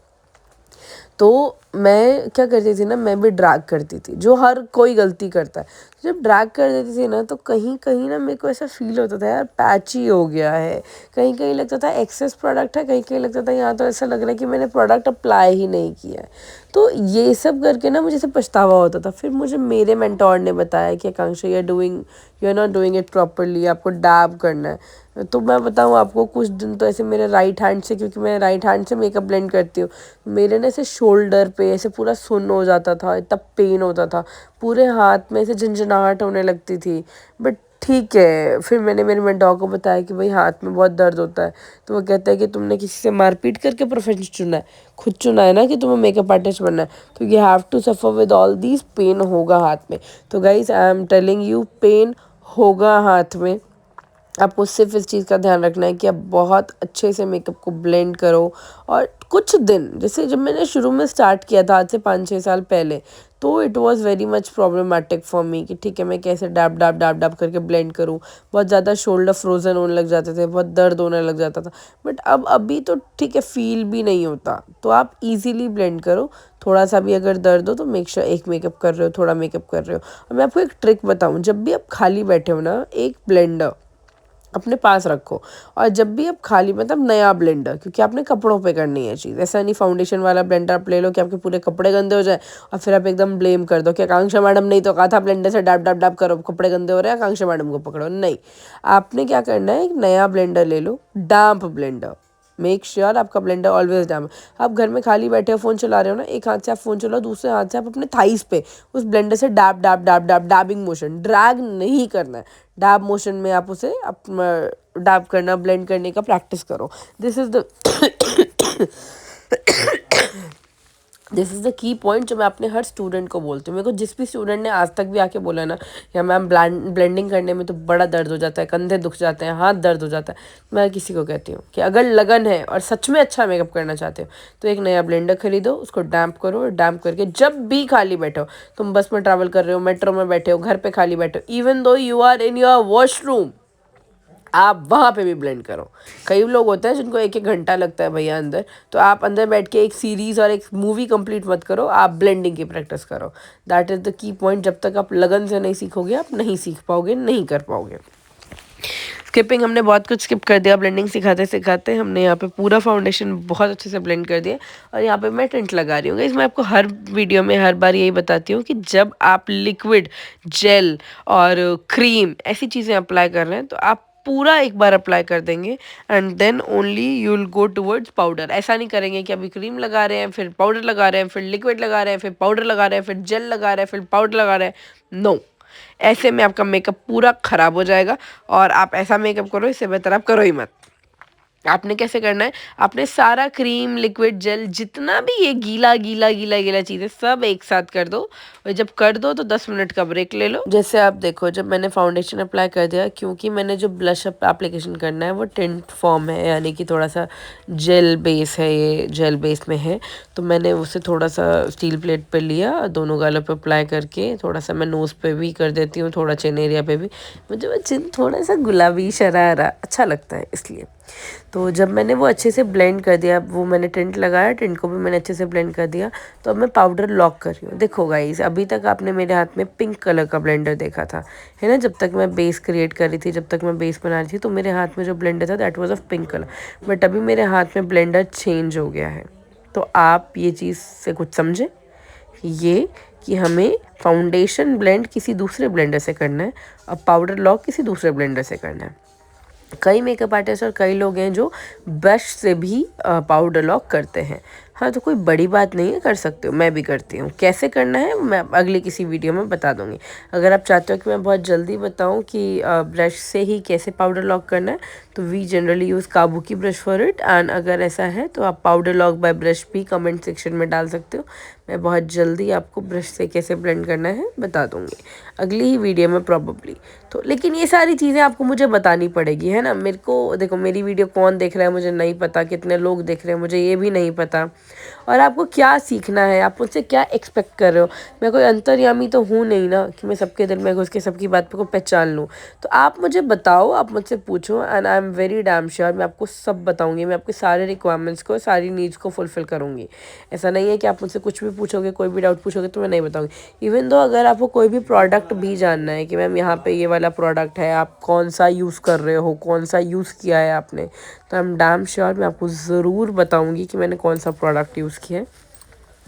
तो मैं क्या करती थी ना, मैं भी ड्रैग करती थी, जो हर कोई गलती करता है। जब ड्रैग कर देती थी ना, तो कहीं कहीं ना मेरे को ऐसा फील होता था यार पैची हो गया है, कहीं कहीं लगता था एक्सेस प्रोडक्ट है, कहीं कहीं लगता था यहाँ तो ऐसा लग रहा है कि मैंने प्रोडक्ट अप्लाई ही नहीं किया है। तो ये सब करके ना मुझे ऐसे पछतावा होता था। फिर मुझे मेरे मेंटोर ने बताया कि Akanksha you are not doing it properly, आपको डैब करना है। तो मैं बताऊँ आपको, कुछ दिन तो ऐसे मेरे राइट हैंड से, क्योंकि मैं राइट हैंड से मेकअप ब्लेंड करती हूँ, मेरे ना ऐसे शोल्डर पे ऐसे पूरा सुन्न हो जाता था, इतना पेन होता था, पूरे हाथ में ऐसे झंझनाहट होने लगती थी। बट ठीक है, फिर मैंने मेरे मेंटोर को बताया कि भाई हाथ में बहुत दर्द होता है। तो वो कहता है कि तुमने किसी से मारपीट करके प्रोफेशन चुना है, खुद चुना है ना कि तुम्हें मेकअप आर्टिस्ट बनना है, तो you have to suffer with all these, pain होगा हाथ में। तो guys I am telling you, pain होगा हाथ में। आपको सिर्फ इस चीज़ का ध्यान रखना है कि आप बहुत अच्छे से मेकअप को ब्लेंड करो। और कुछ दिन, जैसे जब मैंने शुरू में स्टार्ट किया था आज से 5-6 साल पहले, तो it was very much problematic for me कि ठीक है मैं कैसे डैब डैब डैब डैब करके ब्लेंड करूँ। बहुत ज़्यादा शोल्डर फ्रोजन होने लग जाते थे, बहुत दर्द होने लग जाता था। बट अब अभी तो ठीक है, फील भी नहीं होता, तो आप इजीली ब्लेंड करो। थोड़ा सा भी अगर दर्द हो तो मेक श्योर एक मेकअप कर रहे हो, थोड़ा मेकअप कर रहे हो। और मैं आपको एक ट्रिक बताऊँ, जब भी आप खाली बैठे हो ना, एक ब्लेंडर अपने पास रखो। और जब भी आप खाली, मतलब नया ब्लेंडर, क्योंकि आपने कपड़ों पे करनी है चीज़, ऐसा नहीं फाउंडेशन वाला ब्लेंडर आप ले लो कि आपके पूरे कपड़े गंदे हो जाए और फिर आप एकदम ब्लेम कर दो कि आकांक्षा मैडम नहीं तो कहा था ब्लेंडर से डैब डैब डैब करो, कपड़े गंदे हो रहे हैं, आकांक्षा मैडम को पकड़ो। नहीं, आपने क्या करना है, एक नया ब्लेंडर ले लो, डैम्प ब्लेंडर। मेक श्योर आपका ब्लेंडर ऑलवेज डैम्प। आप घर में खाली बैठे हो, फ़ोन चला रहे हो ना, एक हाथ से आप फ़ोन चलाओ, दूसरे हाथ से आप अपने थाइस पे उस ब्लेंडर से dab dab dab dab, डैबिंग motion, drag नहीं करना है, डैब मोशन में आप उसे डैब करना, ब्लेंड करने का प्रैक्टिस करो। This is the this is the key point जो मैं अपने हर स्टूडेंट को बोलती हूँ। मेरे को जिस भी स्टूडेंट ने आज तक भी आके बोला ना, या मैम ब्लेंडिंग करने में तो बड़ा दर्द हो जाता है, कंधे दुख जाते हैं, हाथ दर्द हो जाता है, मैं किसी को कहती हूँ कि अगर लगन है और सच में अच्छा मेकअप करना चाहते हो तो एक नया ब्लेंडर खरीदो, उसको डैम्प करो, और डैम्प करके जब भी खाली बैठो, तुम बस में ट्रैवल कर रहे हो, मेट्रो में बैठे हो, घर पे खाली बैठे हो, even though you are in your washroom, आप वहाँ पे भी ब्लेंड करो। कई लोग होते हैं जिनको 1-1 घंटा लगता है भैया अंदर, तो आप अंदर बैठ के एक सीरीज़ और एक मूवी कंप्लीट मत करो, आप ब्लेंडिंग की प्रैक्टिस करो। That is the key point. जब तक आप लगन से नहीं सीखोगे, आप नहीं सीख पाओगे, नहीं कर पाओगे। स्किपिंग हमने बहुत कुछ स्किप कर दिया, ब्लेंडिंग सिखाते सिखाते हमने यहाँ पे पूरा फाउंडेशन बहुत अच्छे से ब्लेंड कर दिया। और यहाँ पे मैं टिंट लगा रही हूँ। इसमें आपको हर वीडियो में हर बार यही बताती हूँ कि जब आप लिक्विड, जेल और क्रीम ऐसी चीज़ें अप्लाई कर रहे हैं, तो आप पूरा एक बार अप्लाई कर देंगे and then only you will go towards powder. ऐसा नहीं करेंगे कि अभी क्रीम लगा रहे हैं, फिर पाउडर लगा रहे हैं, फिर लिक्विड लगा रहे हैं, फिर पाउडर लगा रहे हैं, फिर जेल लगा रहे हैं, फिर पाउडर लगा रहे हैं। नो, ऐसे में आपका मेकअप पूरा ख़राब हो जाएगा। और आप ऐसा मेकअप करो, इससे बेहतर आप करो ही मत। आपने कैसे करना है, आपने सारा क्रीम, लिक्विड, जेल, जितना भी ये गीला गीला गीला गीला चीज़ें सब एक साथ कर दो। और जब कर दो तो 10 मिनट का ब्रेक ले लो। जैसे आप देखो, जब मैंने फाउंडेशन अप्लाई कर दिया, क्योंकि मैंने जो ब्लश एप्लीकेशन करना है वो टिंट फॉर्म है, यानी कि थोड़ा सा जेल बेस है, ये जेल बेस में है, तो मैंने उसे थोड़ा सा स्टील प्लेट पे लिया, दोनों गालों पे अप्लाई करके, थोड़ा सा मैं नोज़ पे भी कर देती हूँ, थोड़ा चिन एरिया पे भी। मुझे वो चिन थोड़ा सा गुलाबी शरारा अच्छा लगता है इसलिए। तो जब मैंने वो अच्छे से ब्लेंड कर दिया, वो मैंने टिंट लगाया, टिंट को भी मैंने अच्छे से ब्लेंड कर दिया, तो अब मैं पाउडर लॉक कर रही हूँ। देखो गाइस, अभी तक आपने मेरे हाथ में पिंक कलर का ब्लेंडर देखा था, है ना, जब तक मैं बेस क्रिएट कर रही थी, जब तक मैं बेस बना रही थी, तो मेरे हाथ में जो ब्लेंडर था that was of pink colour. But अभी मेरे हाथ में ब्लेंडर चेंज हो गया है। तो आप ये चीज़ से कुछ समझे, ये कि हमें फाउंडेशन ब्लेंड किसी दूसरे ब्लेंडर से करना है और पाउडर लॉक किसी दूसरे ब्लेंडर से करना है। कई मेकअप आर्टिस्ट और कई लोग हैं जो ब्रश से भी पाउडर लॉक करते हैं। हाँ, तो कोई बड़ी बात नहीं है, कर सकते हो, मैं भी करती हूँ। कैसे करना है मैं अगली किसी वीडियो में बता दूँगी। अगर आप चाहते हो कि मैं बहुत जल्दी बताऊँ कि ब्रश से ही कैसे पाउडर लॉक करना है, तो we generally use kabuki brush for it. And अगर ऐसा है तो आप पाउडर लॉक बाय ब्रश भी कमेंट सेक्शन में डाल सकते हो। मैं बहुत जल्दी आपको ब्रश से कैसे ब्लेंड करना है बता दूँगी अगली ही वीडियो में प्रॉबली। तो लेकिन ये सारी चीज़ें आपको मुझे बतानी पड़ेगी, है ना। मेरे को देखो, मेरी वीडियो कौन देख रहा है मुझे नहीं पता, कितने लोग देख रहे हैं मुझे ये भी नहीं पता, और आपको क्या सीखना है, आप मुझसे क्या एक्सपेक्ट कर रहे हो। मैं कोई अंतर्यामी तो हूँ नहीं ना कि मैं सबके दिल में घुस के सबकी बात को पहचान लूँ। तो आप मुझे बताओ, आप मुझसे पूछो, and I am very dam sure मैं आपको सब बताऊँगी। मैं आपके सारे रिक्वायरमेंट्स को, सारी नीड्स को फुलफ़िल करूँगी। ऐसा नहीं है कि आप मुझसे कुछ भी पूछोगे, कोई भी डाउट पूछोगे तो मैं नहीं बताऊँगी। इवन दो अगर आपको कोई भी प्रोडक्ट भी जानना है कि मैम यहाँ पे ये वाला प्रोडक्ट है, आप कौन सा यूज़ कर रहे हो, कौन सा यूज़ किया है आपने, तो आई एम डैम श्योर मैं आपको ज़रूर बताऊँगी कि मैंने कौन सा प्रोडक्ट यूज़ किया है।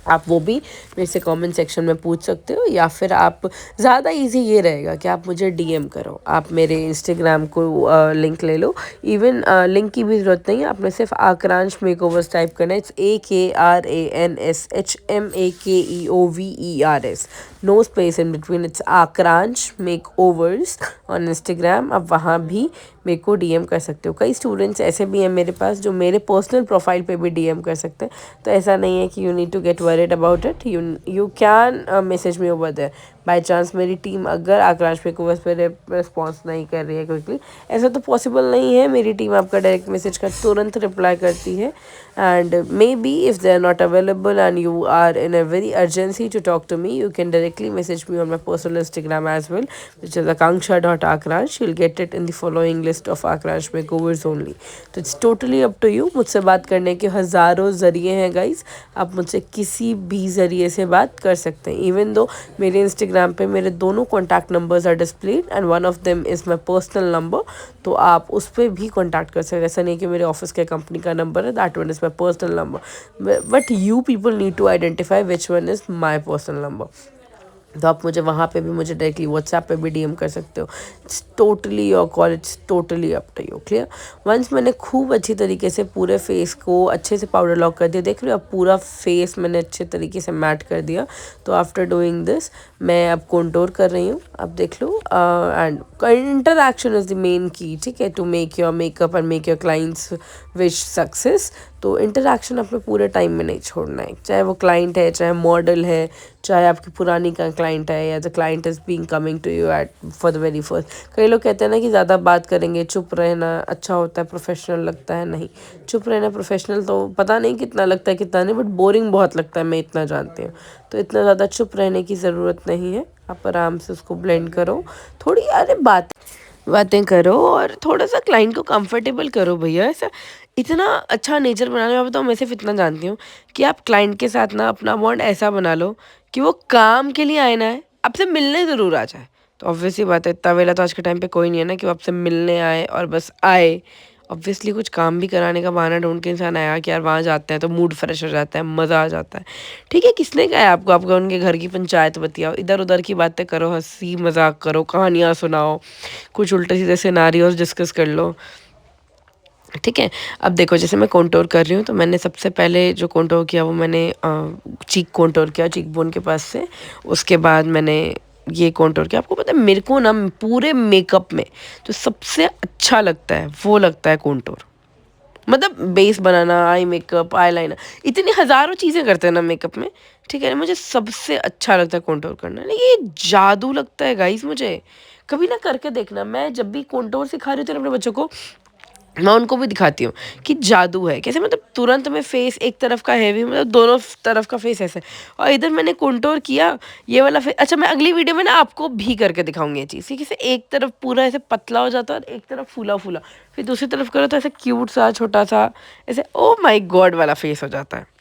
आप वो भी मेरे से कमेंट सेक्शन में पूछ सकते हो, या फिर आप ज़्यादा इजी ये रहेगा कि आप मुझे डीएम करो। आप मेरे इंस्टाग्राम को लिंक ले लो। इवन लिंक की भी ज़रूरत नहीं है, आपने सिर्फ आक्रांश मेकओवर्स टाइप करना है। It's AKRANSHMAKEOVERS, no space in between, it's Akransh makeovers on Instagram. आप वहाँ भी मेरे को डीएम कर सकते हो। कई स्टूडेंट्स ऐसे भी हैं मेरे पास जो मेरे पर्सनल प्रोफाइल पे भी डीएम कर सकते हैं। तो ऐसा नहीं है कि you need to get worried about it, you can message me over there. By chance मेरी टीम अगर आक्रांश मेकओवर्स पे रिस्पॉन्स नहीं कर रही है क्विकली, ऐसा तो पॉसिबल नहीं है, मेरी टीम आपका डायरेक्ट मैसेज का तुरंत रिप्लाई करती है। And may be if they are not available and you are in a very urgency to talk to me, you can directly message me on my personal Instagram as well, which is akanksha.akransh. You'll get it in the following list of Akransh makeovers only. तो it's totally up to you। मुझसे बात करने के हज़ारों ज़रिए हैं गाइस, आप मुझसे किसी भी ज़रिए से बात कर सकते हैं। इवन दो मेरे इंस्टाग्राम पे मेरे दोनों contact numbers are displayed and one of them is my personal number, तो आप उस पर भी कॉन्टैक्ट कर सकते हैं। ऐसा नहीं कि मेरे ऑफिस के कंपनी का नंबर है, that one is my personal number, but you people need to identify which one is my personal number. तो आप मुझे वहाँ पे भी, मुझे डायरेक्टली व्हाट्सएप पे भी डीएम कर सकते हो। It's totally your call, it's totally up to you. Clear. Once मैंने खूब अच्छी तरीके से पूरे फेस को अच्छे से पाउडर लॉक कर दिया, देख रहे हो अब पूरा फेस मैंने अच्छे तरीके से मैट कर दिया। तो आफ्टर डूइंग दिस मैं अब कॉन्टोर कर रही हूँ, अब देख लो। And interaction is the main key, ठीक है, to make your makeup and make your clients wish success. तो इंटरैक्शन अपने पूरे टाइम में नहीं छोड़ना है, चाहे वो क्लाइंट है, चाहे मॉडल है, चाहे आपकी पुरानी का क्लाइंट है, या the client is being coming to you at for the very first. कई लोग कहते हैं ना कि ज़्यादा बात करेंगे, चुप रहना अच्छा होता है, प्रोफेशनल लगता है। नहीं, चुप रहना प्रोफेशनल तो पता नहीं कितना लगता है कितना नहीं, बट बोरिंग बहुत लगता है, मैं इतना जानती हूँ। तो इतना ज़्यादा चुप रहने की ज़रूरत नहीं है, आप आराम से उसको ब्लेंड करो, थोड़ी अरे बातें करो और थोड़ा सा क्लाइंट को कंफर्टेबल करो भैया। ऐसा इतना अच्छा नेचर बनाने में, बताओ, मैं सिर्फ इतना जानती हूँ कि आप क्लाइंट के साथ ना अपना बॉन्ड ऐसा बना लो कि वो काम के लिए आए ना है, आपसे मिलने ज़रूर आ जाए। तो ऑब्वियसली बात है, इतना वेला तो आज के टाइम पे कोई नहीं है ना कि वो आपसे मिलने आए और बस आए। ऑब्वियसली कुछ काम भी कराने का बहाना ढूंढ के इंसान आया कि यार वहाँ जाते हैं तो मूड फ्रेश हो जाता है, मज़ा आ जाता है। ठीक है, किसने कहा है आपको आपको उनके घर की पंचायत बतियाओ, इधर उधर की बातें करो, हंसी मजाक करो, कहानियाँ सुनाओ, कुछ उल्टे सीधे सिनारियोज डिस्कस कर लो। ठीक है, अब देखो जैसे मैं कॉन्टोर कर रही हूँ, तो मैंने सबसे पहले जो कॉन्टोर किया वो मैंने चीक कॉन्टोर किया, चीक बोन के पास से। उसके बाद मैंने ये कॉन्टोर किया। आपको पता है मेरे को ना पूरे मेकअप में जो सबसे अच्छा लगता है वो लगता है कॉन्टोर। मतलब बेस बनाना, आई मेकअप, आई लाइनर, इतनी हज़ारों चीज़ें करते हैं ना मेकअप में, ठीक है, मुझे सबसे अच्छा लगता है कॉन्टोर करना। नहीं, ये जादू लगता है गाइस मुझे। कभी ना करके देखना, मैं जब भी कॉन्टोर सिखा रही हूँ अपने बच्चों को, मैं उनको भी दिखाती हूँ कि जादू है कैसे, मतलब तुरंत में फेस एक तरफ का हैवी, मतलब दोनों तरफ का फेस ऐसे। और इधर मैंने कंटूर किया ये वाला फेस। अच्छा, मैं अगली वीडियो में ना आपको भी करके दिखाऊंगी ये चीज़ कि कैसे एक तरफ पूरा ऐसे पतला हो जाता है और एक तरफ फूला फूला, फिर दूसरी तरफ करो तो ऐसे क्यूट सा छोटा सा ऐसे ओ माई गॉड वाला फेस हो जाता है।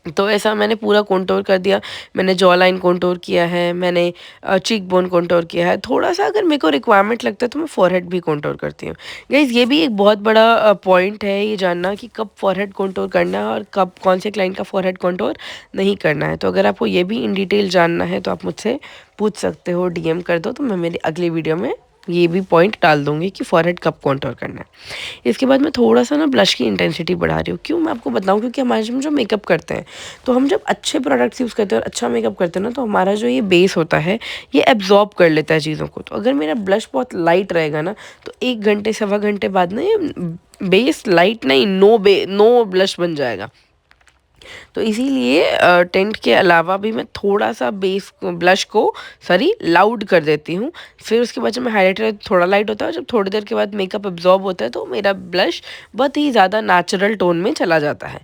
तो ऐसा मैंने पूरा कंटूर कर दिया। मैंने जॉ लाइन कंटूर किया है, मैंने चीक बोन कंटूर किया है। थोड़ा-सा अगर मेरे को रिक्वायरमेंट लगता है तो मैं फोरहेड भी कंटूर करती हूँ। गाइज़ ये भी एक बहुत बड़ा पॉइंट है ये जानना कि कब फोरहेड कंटूर करना है और कब कौन से क्लाइंट का फोरहेड कंटूर नहीं करना है। तो अगर आपको ये भी इन डिटेल जानना है तो आप मुझसे पूछ सकते हो, डीएम कर दो, तो मैं मेरी अगली वीडियो में ये भी पॉइंट डाल दूँगी कि फोरहेड कब कंटूर करना है। इसके बाद मैं थोड़ा-सा ना ब्लश की इंटेंसिटी बढ़ा रही हूँ। क्यों, मैं आपको बताऊँ, क्योंकि हमारे हम जो मेकअप करते हैं, तो हम जब अच्छे प्रोडक्ट्स यूज़ करते हैं और अच्छा मेकअप करते हैं ना, तो हमारा जो ये बेस होता है, ये एब्ज़ॉर्ब कर लेता है चीज़ों को। तो अगर मेरा ब्लश बहुत लाइट रहेगा ना, तो 1 घंटे, सवा घंटे बाद ना ये बेस लाइट नहीं, नो ब्लश बन जाएगा। तो इसीलिए टेंट के अलावा भी मैं थोड़ा-सा बेस ब्लश को सॉरी लाउड कर देती हूँ। फिर उसके बाद जब मैं हाइलाइटर थोड़ा लाइट होता है और जब थोड़ी देर के बाद मेकअप अब्ज़ॉर्ब होता है तो मेरा ब्लश बहुत ही ज़्यादा नेचुरल टोन में चला जाता है।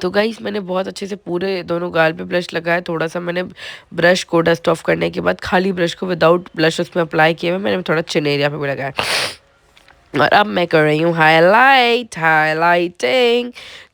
तो गाइस मैंने बहुत अच्छे से पूरे दोनों गाल पे ब्लश लगाया। थोड़ा-सा मैंने ब्रश को डस्ट ऑफ करने के बाद खाली ब्रश को विदाउट ब्लश उसमें अप्लाई किया हुआ मैंने थोड़ा चिन एरिया पे भी लगाया। और अब मैं कर रही हूँ हाइलाइटिंग।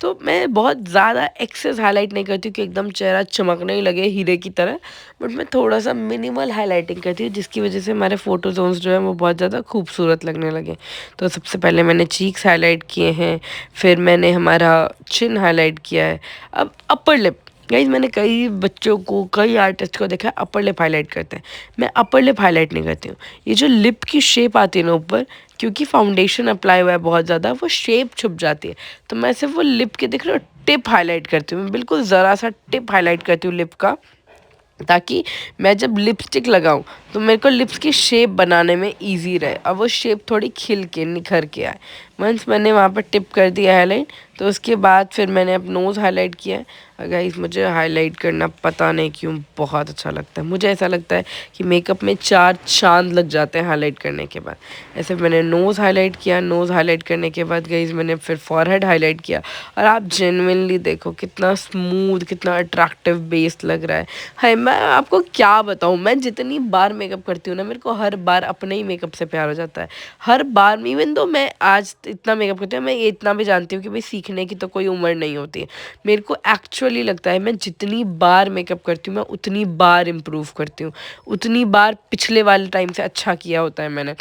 तो मैं बहुत ज़्यादा एक्सेस हाइलाइट नहीं करती हूँ कि एकदम चेहरा चमकने ही लगे हीरे की तरह, बट मैं थोड़ा सा मिनिमल हाइलाइटिंग करती हूँ जिसकी वजह से हमारे फोटो जोन्स जो है वो बहुत ज़्यादा खूबसूरत लगने लगे। तो सबसे पहले मैंने चीक्स हाईलाइट किए हैं, फिर मैंने हमारा चिन हाईलाइट किया है। अब अपर लिप, गाइज मैंने कई बच्चों को, कई आर्टिस्ट को देखा है अपर लिप हाईलाइट करते हैं। मैं अपर लिप हाईलाइट नहीं करती हूँ। ये जो लिप की शेप आती है ना ऊपर, क्योंकि फाउंडेशन अप्लाई हुआ है बहुत ज़्यादा, वो शेप छुप जाती है। तो मैं सिर्फ वो लिप के देख रहे हो टिप हाईलाइट करती हूँ। मैं बिल्कुल ज़रा सा टिप हाईलाइट करती हूँ लिप का, ताकि मैं जब लिपस्टिक लगाऊं तो मेरे को लिप्स की शेप बनाने में इजी रहे और वो शेप थोड़ी खिल के निखर के आए। वंस मैंने वहाँ पर टिप कर दिया हाईलाइट, तो उसके बाद फिर मैंने अब नोज़ हाईलाइट किया है। गाइस मुझे हाईलाइट करना पता नहीं क्यों बहुत अच्छा लगता है। मुझे ऐसा लगता है कि मेकअप में 4 चांद लग जाते हैं हाईलाइट करने के बाद। ऐसे मैंने नोज़ हाईलाइट किया। नोज़ हाईलाइट करने के बाद गाइस मैंने फिर फॉरहेड हाईलाइट किया और आप जेन्युइनली देखो कितना स्मूथ, कितना अट्रैक्टिव बेस लग रहा है। हाय, मैं आपको क्या बताऊँ, मैं जितनी बार मेकअप करती हूँ ना, मेरे को हर बार अपने ही मेकअप से प्यार हो जाता है। हर बार, इवन दो मैं आज इतना मेकअप करती हूँ, मैं ये इतना भी जानती हूँ कि भाई सीखने की तो कोई उम्र नहीं होती है। मेरे को एक्चुअली लगता है मैं जितनी बार मेकअप करती हूँ मैं उतनी बार इम्प्रूव करती हूँ, उतनी बार पिछले वाले टाइम से अच्छा किया होता है मैंने।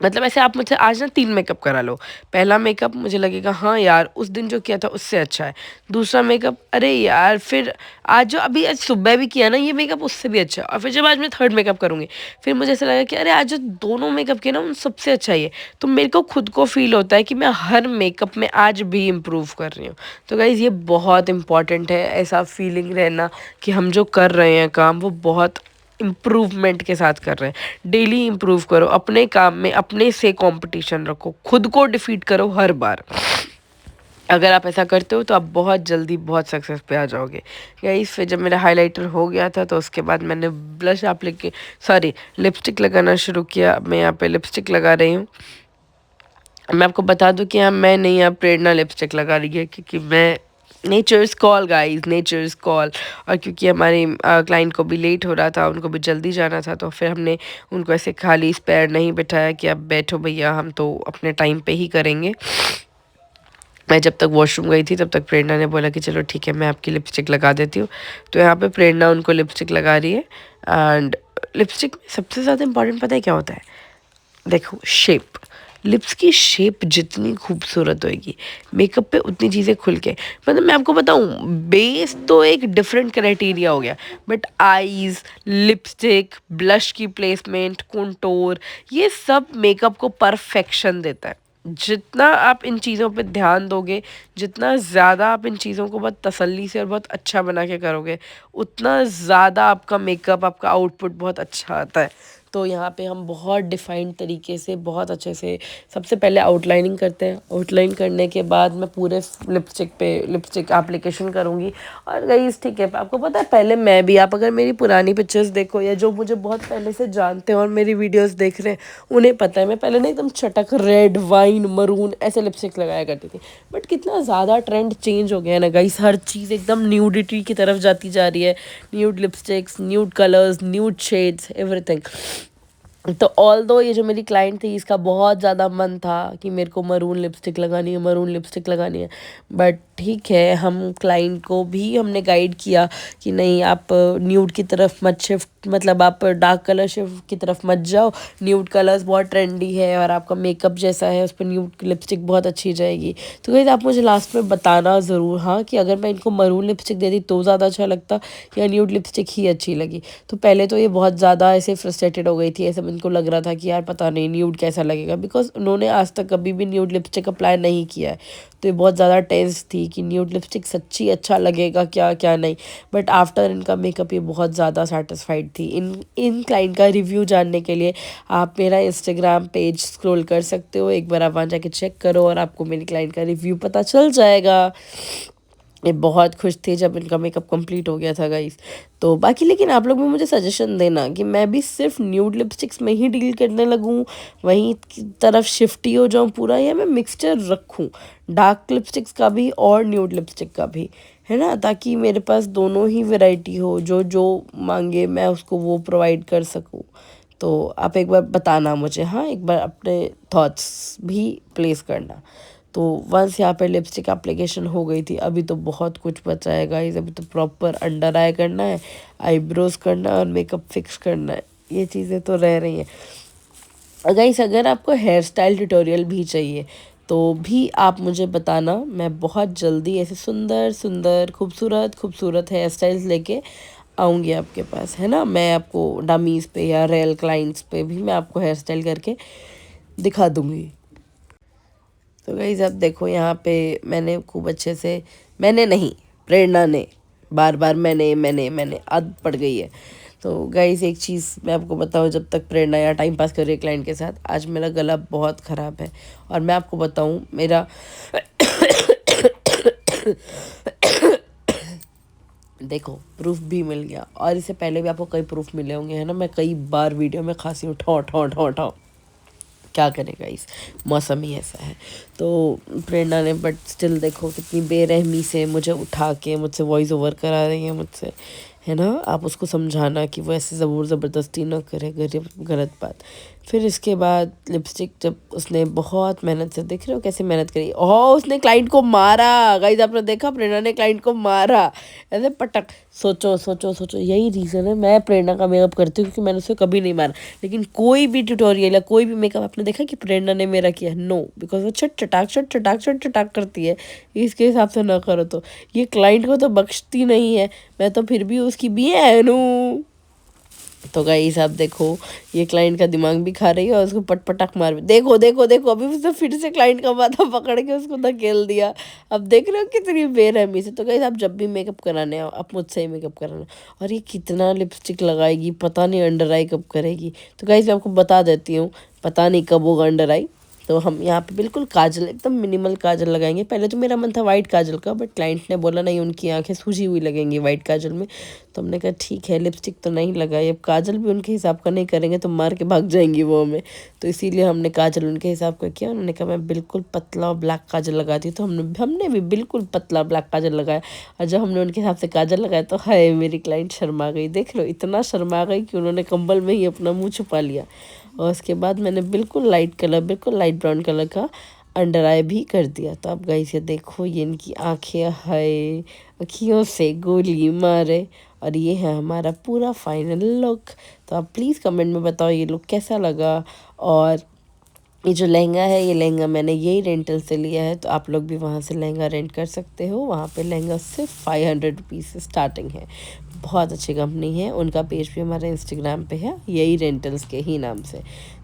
मतलब ऐसे आप मुझसे आज ना 3 मेकअप करा लो। पहला मेकअप मुझे लगेगा हाँ यार उस दिन जो किया था उससे अच्छा है। दूसरा मेकअप अरे यार फिर आज जो अभी आज सुबह भी किया ना ये मेकअप उससे भी अच्छा है। और फिर जब आज मैं थर्ड मेकअप करूँगी फिर मुझे ऐसा लगा कि अरे आज जो दोनों मेकअप किए ना उन सबसे अच्छा ये। तो मेरे को खुद को फ़ील होता है कि मैं हर मेकअप में आज भी इम्प्रूव कर रही हूँ। तो गाइज़ ये बहुत इम्पॉर्टेंट है ऐसा फीलिंग रहना कि हम जो कर रहे हैं काम वो बहुत इम्प्रूवमेंट के साथ कर रहे हैं। डेली इम्प्रूव करो अपने काम में, अपने से कंपटीशन रखो, खुद को डिफीट करो हर बार। अगर आप ऐसा करते हो तो आप बहुत जल्दी बहुत सक्सेस पे आ जाओगे। गाइस फिर जब मेरा हाइलाइटर हो गया था तो उसके बाद मैंने ब्लश लिपस्टिक लगाना शुरू किया। अब मैं यहाँ पे लिपस्टिक लगा रही हूँ। मैं आपको बता दूं कि यहाँ मैं नहीं, यहाँ प्रेरणा लिपस्टिक लगा रही है क्योंकि मैं nature's call guys, nature's call. और क्योंकि हमारे क्लाइंट को भी लेट हो रहा था, उनको भी जल्दी जाना था, तो फिर हमने उनको ऐसे खाली स्पेयर नहीं बिठाया कि अब बैठो भैया हम तो अपने टाइम पे ही करेंगे। मैं जब तक वॉशरूम गई थी तब तक प्रेरणा ने बोला कि चलो ठीक है मैं आपकी लिपस्टिक लगा देती हूँ। तो यहाँ पे प्रेरणा उनको लिपस्टिक लगा रही है। एंड लिपस्टिक में सबसे ज़्यादा इम्पॉर्टेंट पता है क्या होता है? देखो शेप, लिप्स की शेप जितनी खूबसूरत होएगी मेकअप पे उतनी चीज़ें खुल के, मतलब मैं आपको बताऊँ बेस तो एक डिफरेंट क्राइटेरिया हो गया, बट आईज, लिपस्टिक, ब्लश की प्लेसमेंट, कंटूर, ये सब मेकअप को परफेक्शन देता है। जितना आप इन चीज़ों पे ध्यान दोगे, जितना ज़्यादा आप इन चीज़ों को बहुत तसल्ली से और बहुत अच्छा बना के करोगे, उतना ज़्यादा आपका मेकअप, आपका आउटपुट बहुत अच्छा आता है। तो यहाँ पे हम बहुत डिफाइंड तरीके से बहुत अच्छे से सबसे पहले आउटलाइनिंग करते हैं। आउटलाइन करने के बाद मैं पूरे लिपस्टिक एप्लीकेशन करूँगी। और गाइस ठीक है, आपको पता है पहले मैं भी, आप अगर मेरी पुरानी पिक्चर्स देखो या जो मुझे बहुत पहले से जानते हैं और मेरी वीडियोस देख रहे हैं उन्हें पता है मैं पहले ना एकदम चटक रेड, वाइन, मरून ऐसे लिपस्टिक लगाया करती थी। बट कितना ज़्यादा ट्रेंड चेंज हो गया है ना गाइस, हर चीज़ एकदम न्यूडिटी की तरफ जाती जा रही है। Nude lipsticks, nude colours, nude shades, everything. तो ऑल दो ये जो मेरी क्लाइंट थी इसका बहुत ज़्यादा मन था कि मेरे को मरून लिपस्टिक लगानी है, मरून लिपस्टिक लगानी है। बट ठीक है, हम क्लाइंट को भी हमने गाइड किया कि नहीं आप न्यूड की तरफ मत शिफ्ट, मतलब आप डार्क कलर शिफ्ट की तरफ मत जाओ। न्यूड कलर्स बहुत ट्रेंडी है और आपका मेकअप जैसा है उस पर न्यूड लिपस्टिक बहुत अच्छी जाएगी। तो गाइस आप मुझे लास्ट में बताना ज़रूर हाँ कि अगर मैं इनको मरून लिपस्टिक दे दी तो ज़्यादा अच्छा लगता या न्यूड लिपस्टिक ही अच्छी लगी। तो पहले तो ये बहुत ज़्यादा ऐसे फ्रस्ट्रेटेड हो गई थी, ऐसे इनको लग रहा था कि यार पता नहीं न्यूड कैसा लगेगा, बिकॉज उन्होंने आज तक कभी भी न्यूड लिपस्टिक अप्लाई नहीं किया है। तो ये बहुत ज़्यादा टेंस थी कि न्यूड लिपस्टिक सच्ची अच्छा लगेगा क्या क्या नहीं। बट आफ्टर इनका मेकअप ये बहुत ज़्यादा सेटिस्फाइड थी। इन क्लाइंट का रिव्यू जानने के लिए आप मेरा इंस्टाग्राम पेज स्क्रॉल कर सकते हो, एक बार आप वहाँ जाके चेक करो और आपको मेरी क्लाइंट का रिव्यू पता चल जाएगा। ये बहुत खुश थे जब इनका मेकअप कंप्लीट हो गया था गाइस। तो बाकी लेकिन आप लोग भी मुझे सजेशन देना कि मैं भी सिर्फ न्यूड लिपस्टिक्स में ही डील करने लगूँ, वहीं की तरफ शिफ्ट ही हो जाऊँ पूरा, या मैं मिक्सचर रखूँ डार्क लिपस्टिक्स का भी और न्यूड लिपस्टिक का भी, है ना, ताकि मेरे पास दोनों ही वैरायटी हो, जो जो मांगे मैं उसको वो प्रोवाइड कर सकूँ। तो आप एक बार बताना मुझे, हाँ एक बार अपने थॉट्स भी प्लेस करना। तो वंस यहाँ पे लिपस्टिक एप्लीकेशन हो गई थी, अभी तो बहुत कुछ बचा है गाइस। अभी तो प्रॉपर अंडर आई करना है, आईब्रोज करना है और मेकअप फिक्स करना है, ये चीज़ें तो रह रही हैं गाइस। अगर आपको हेयर स्टाइल ट्यूटोरियल भी चाहिए तो भी आप मुझे बताना, मैं बहुत जल्दी ऐसे सुंदर सुंदर खूबसूरत खूबसूरत हेयर स्टाइल्स लेके आऊँगी आपके पास, है ना। मैं आपको डमीज़ पे या रियल क्लाइंट्स पे भी मैं आपको हेयर स्टाइल करके दिखा दूँगी। तो गाइस अब देखो यहाँ पे मैंने खूब अच्छे से, मैंने नहीं प्रेरणा ने, बार बार मैंने आदत पड़ गई है। तो गाइस एक चीज़ मैं आपको बताऊँ, जब तक प्रेरणा या टाइम पास कर रही है क्लाइंट के साथ, आज मेरा गला बहुत ख़राब है। और मैं आपको बताऊँ मेरा देखो प्रूफ भी मिल गया, और इससे पहले भी आपको कई प्रूफ मिले होंगे, है ना। मैं कई बार वीडियो में खांसी उठाओ उठाओ उठाओ उठाओ, क्या करेगा इस मौसम ही ऐसा है। तो प्रेरणा ने बट स्टिल देखो कितनी बेरहमी से मुझे उठा के मुझसे वॉइस ओवर करा रही है मुझसे, है ना। आप उसको समझाना कि वो ऐसे ज़बरदस्ती ना करे, गलत बात। फिर इसके बाद लिपस्टिक जब उसने बहुत मेहनत से, देख रहे हो कैसे मेहनत करी, ओह उसने क्लाइंट को मारा गाइस, आपने देखा प्रेरणा ने क्लाइंट को मारा ऐसे पटक। सोचो सोचो सोचो, यही रीज़न है मैं प्रेरणा का मेकअप करती हूँ, क्योंकि मैंने उसे कभी नहीं मारा। लेकिन कोई भी ट्यूटोरियल या कोई भी मेकअप आपने देखा कि प्रेरणा ने मेरा किया, नो, बिकॉज वो छट चटाक करती है। इसके हिसाब से ना करो तो ये क्लाइंट को तो बख्शती नहीं है, मैं तो फिर भी उसकी बहन हूँ। तो गाइस आप देखो ये क्लाइंट का दिमाग भी खा रही है और उसको पटपटाक मार, देखो देखो देखो अभी उसने फिर से क्लाइंट का माथा पकड़ के उसको धकेल दिया। अब देख रहे हो कितनी बेरहमी से। तो गाइस आप जब भी मेकअप कराने आओ आप मुझसे ही मेकअप कराना। और ये कितना लिपस्टिक लगाएगी पता नहीं, अंडर आई कब करेगी। तो गाइस मैं आपको बता देती हूँ, पता नहीं कब होगा अंडर आई। तो हम यहाँ पे बिल्कुल काजल, एकदम मिनिमल काजल लगाएंगे। पहले तो मेरा मन था वाइट काजल का, बट क्लाइंट ने बोला नहीं उनकी आंखें सूजी हुई लगेंगी वाइट काजल में। तो हमने कहा ठीक है लिपस्टिक तो नहीं लगाई, अब काजल भी उनके हिसाब का नहीं करेंगे तो मार के भाग जाएंगी वो हमें। तो इसीलिए हमने काजल उनके हिसाब का किया। उन्होंने कहा मैं बिल्कुल पतला और ब्लैक काजल लगाती, तो हमने भी बिल्कुल पतला ब्लैक काजल लगाया। और जब हमने उनके हिसाब से काजल लगाया तो हाय मेरी क्लाइंट शर्मा गई, देख लो इतना शर्मा गई कि उन्होंने कंबल में ही अपना मुँह छुपा लिया। और उसके बाद मैंने बिल्कुल लाइट कलर, बिल्कुल लाइट ब्राउन कलर का अंडर आई भी कर दिया। तो आप गाइस ये देखो ये इनकी आंखें, हाय अखियों से गोली मारे। और ये है हमारा पूरा फाइनल लुक। तो आप प्लीज़ कमेंट में बताओ ये लुक कैसा लगा। और ये जो लहंगा है, ये लहंगा मैंने यही रेंटल से लिया है, तो आप लोग भी वहाँ से लहंगा रेंट कर सकते हो। वहाँ पे लहंगा सिर्फ 500 रुपीज़ से स्टार्टिंग है। बहुत अच्छी कंपनी है, उनका पेज भी हमारे इंस्टाग्राम पे है यही रेंटल्स के ही नाम से।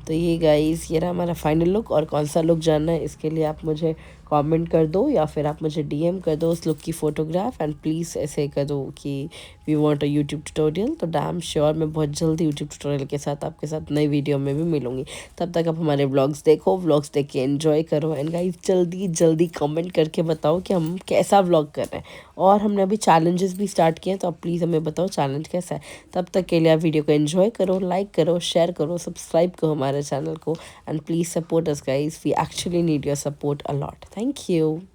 तो ये गाइस ये रहा हमारा फाइनल लुक। और कौन सा लुक जानना है इसके लिए आप मुझे कमेंट कर दो या फिर आप मुझे डीएम कर दो उस लुक की फ़ोटोग्राफ, एंड प्लीज़ ऐसे कर दो कि we want a YouTube tutorial. तो डैम श्योर मैं बहुत जल्दी यूट्यूब ट्यूटोरियल के साथ आपके साथ नई वीडियो में भी मिलूँगी। तब तक आप हमारे व्लॉग्स देखो, व्लॉग्स देख के एंजॉय करो, एंड गाइस जल्दी जल्दी कमेंट करके बताओ कि हम कैसा व्लॉग कर रहे हैं। और हमने अभी चैलेंजेस भी स्टार्ट किए हैं, तो आप प्लीज़ हमें बताओ चैलेंज कैसा है। तब तक के लिए आप वीडियो को एंजॉय करो, लाइक करो, शेयर करो, सब्सक्राइब करो हमारे चैनल को, and please support us guys, we actually need your support a lot. Thank you.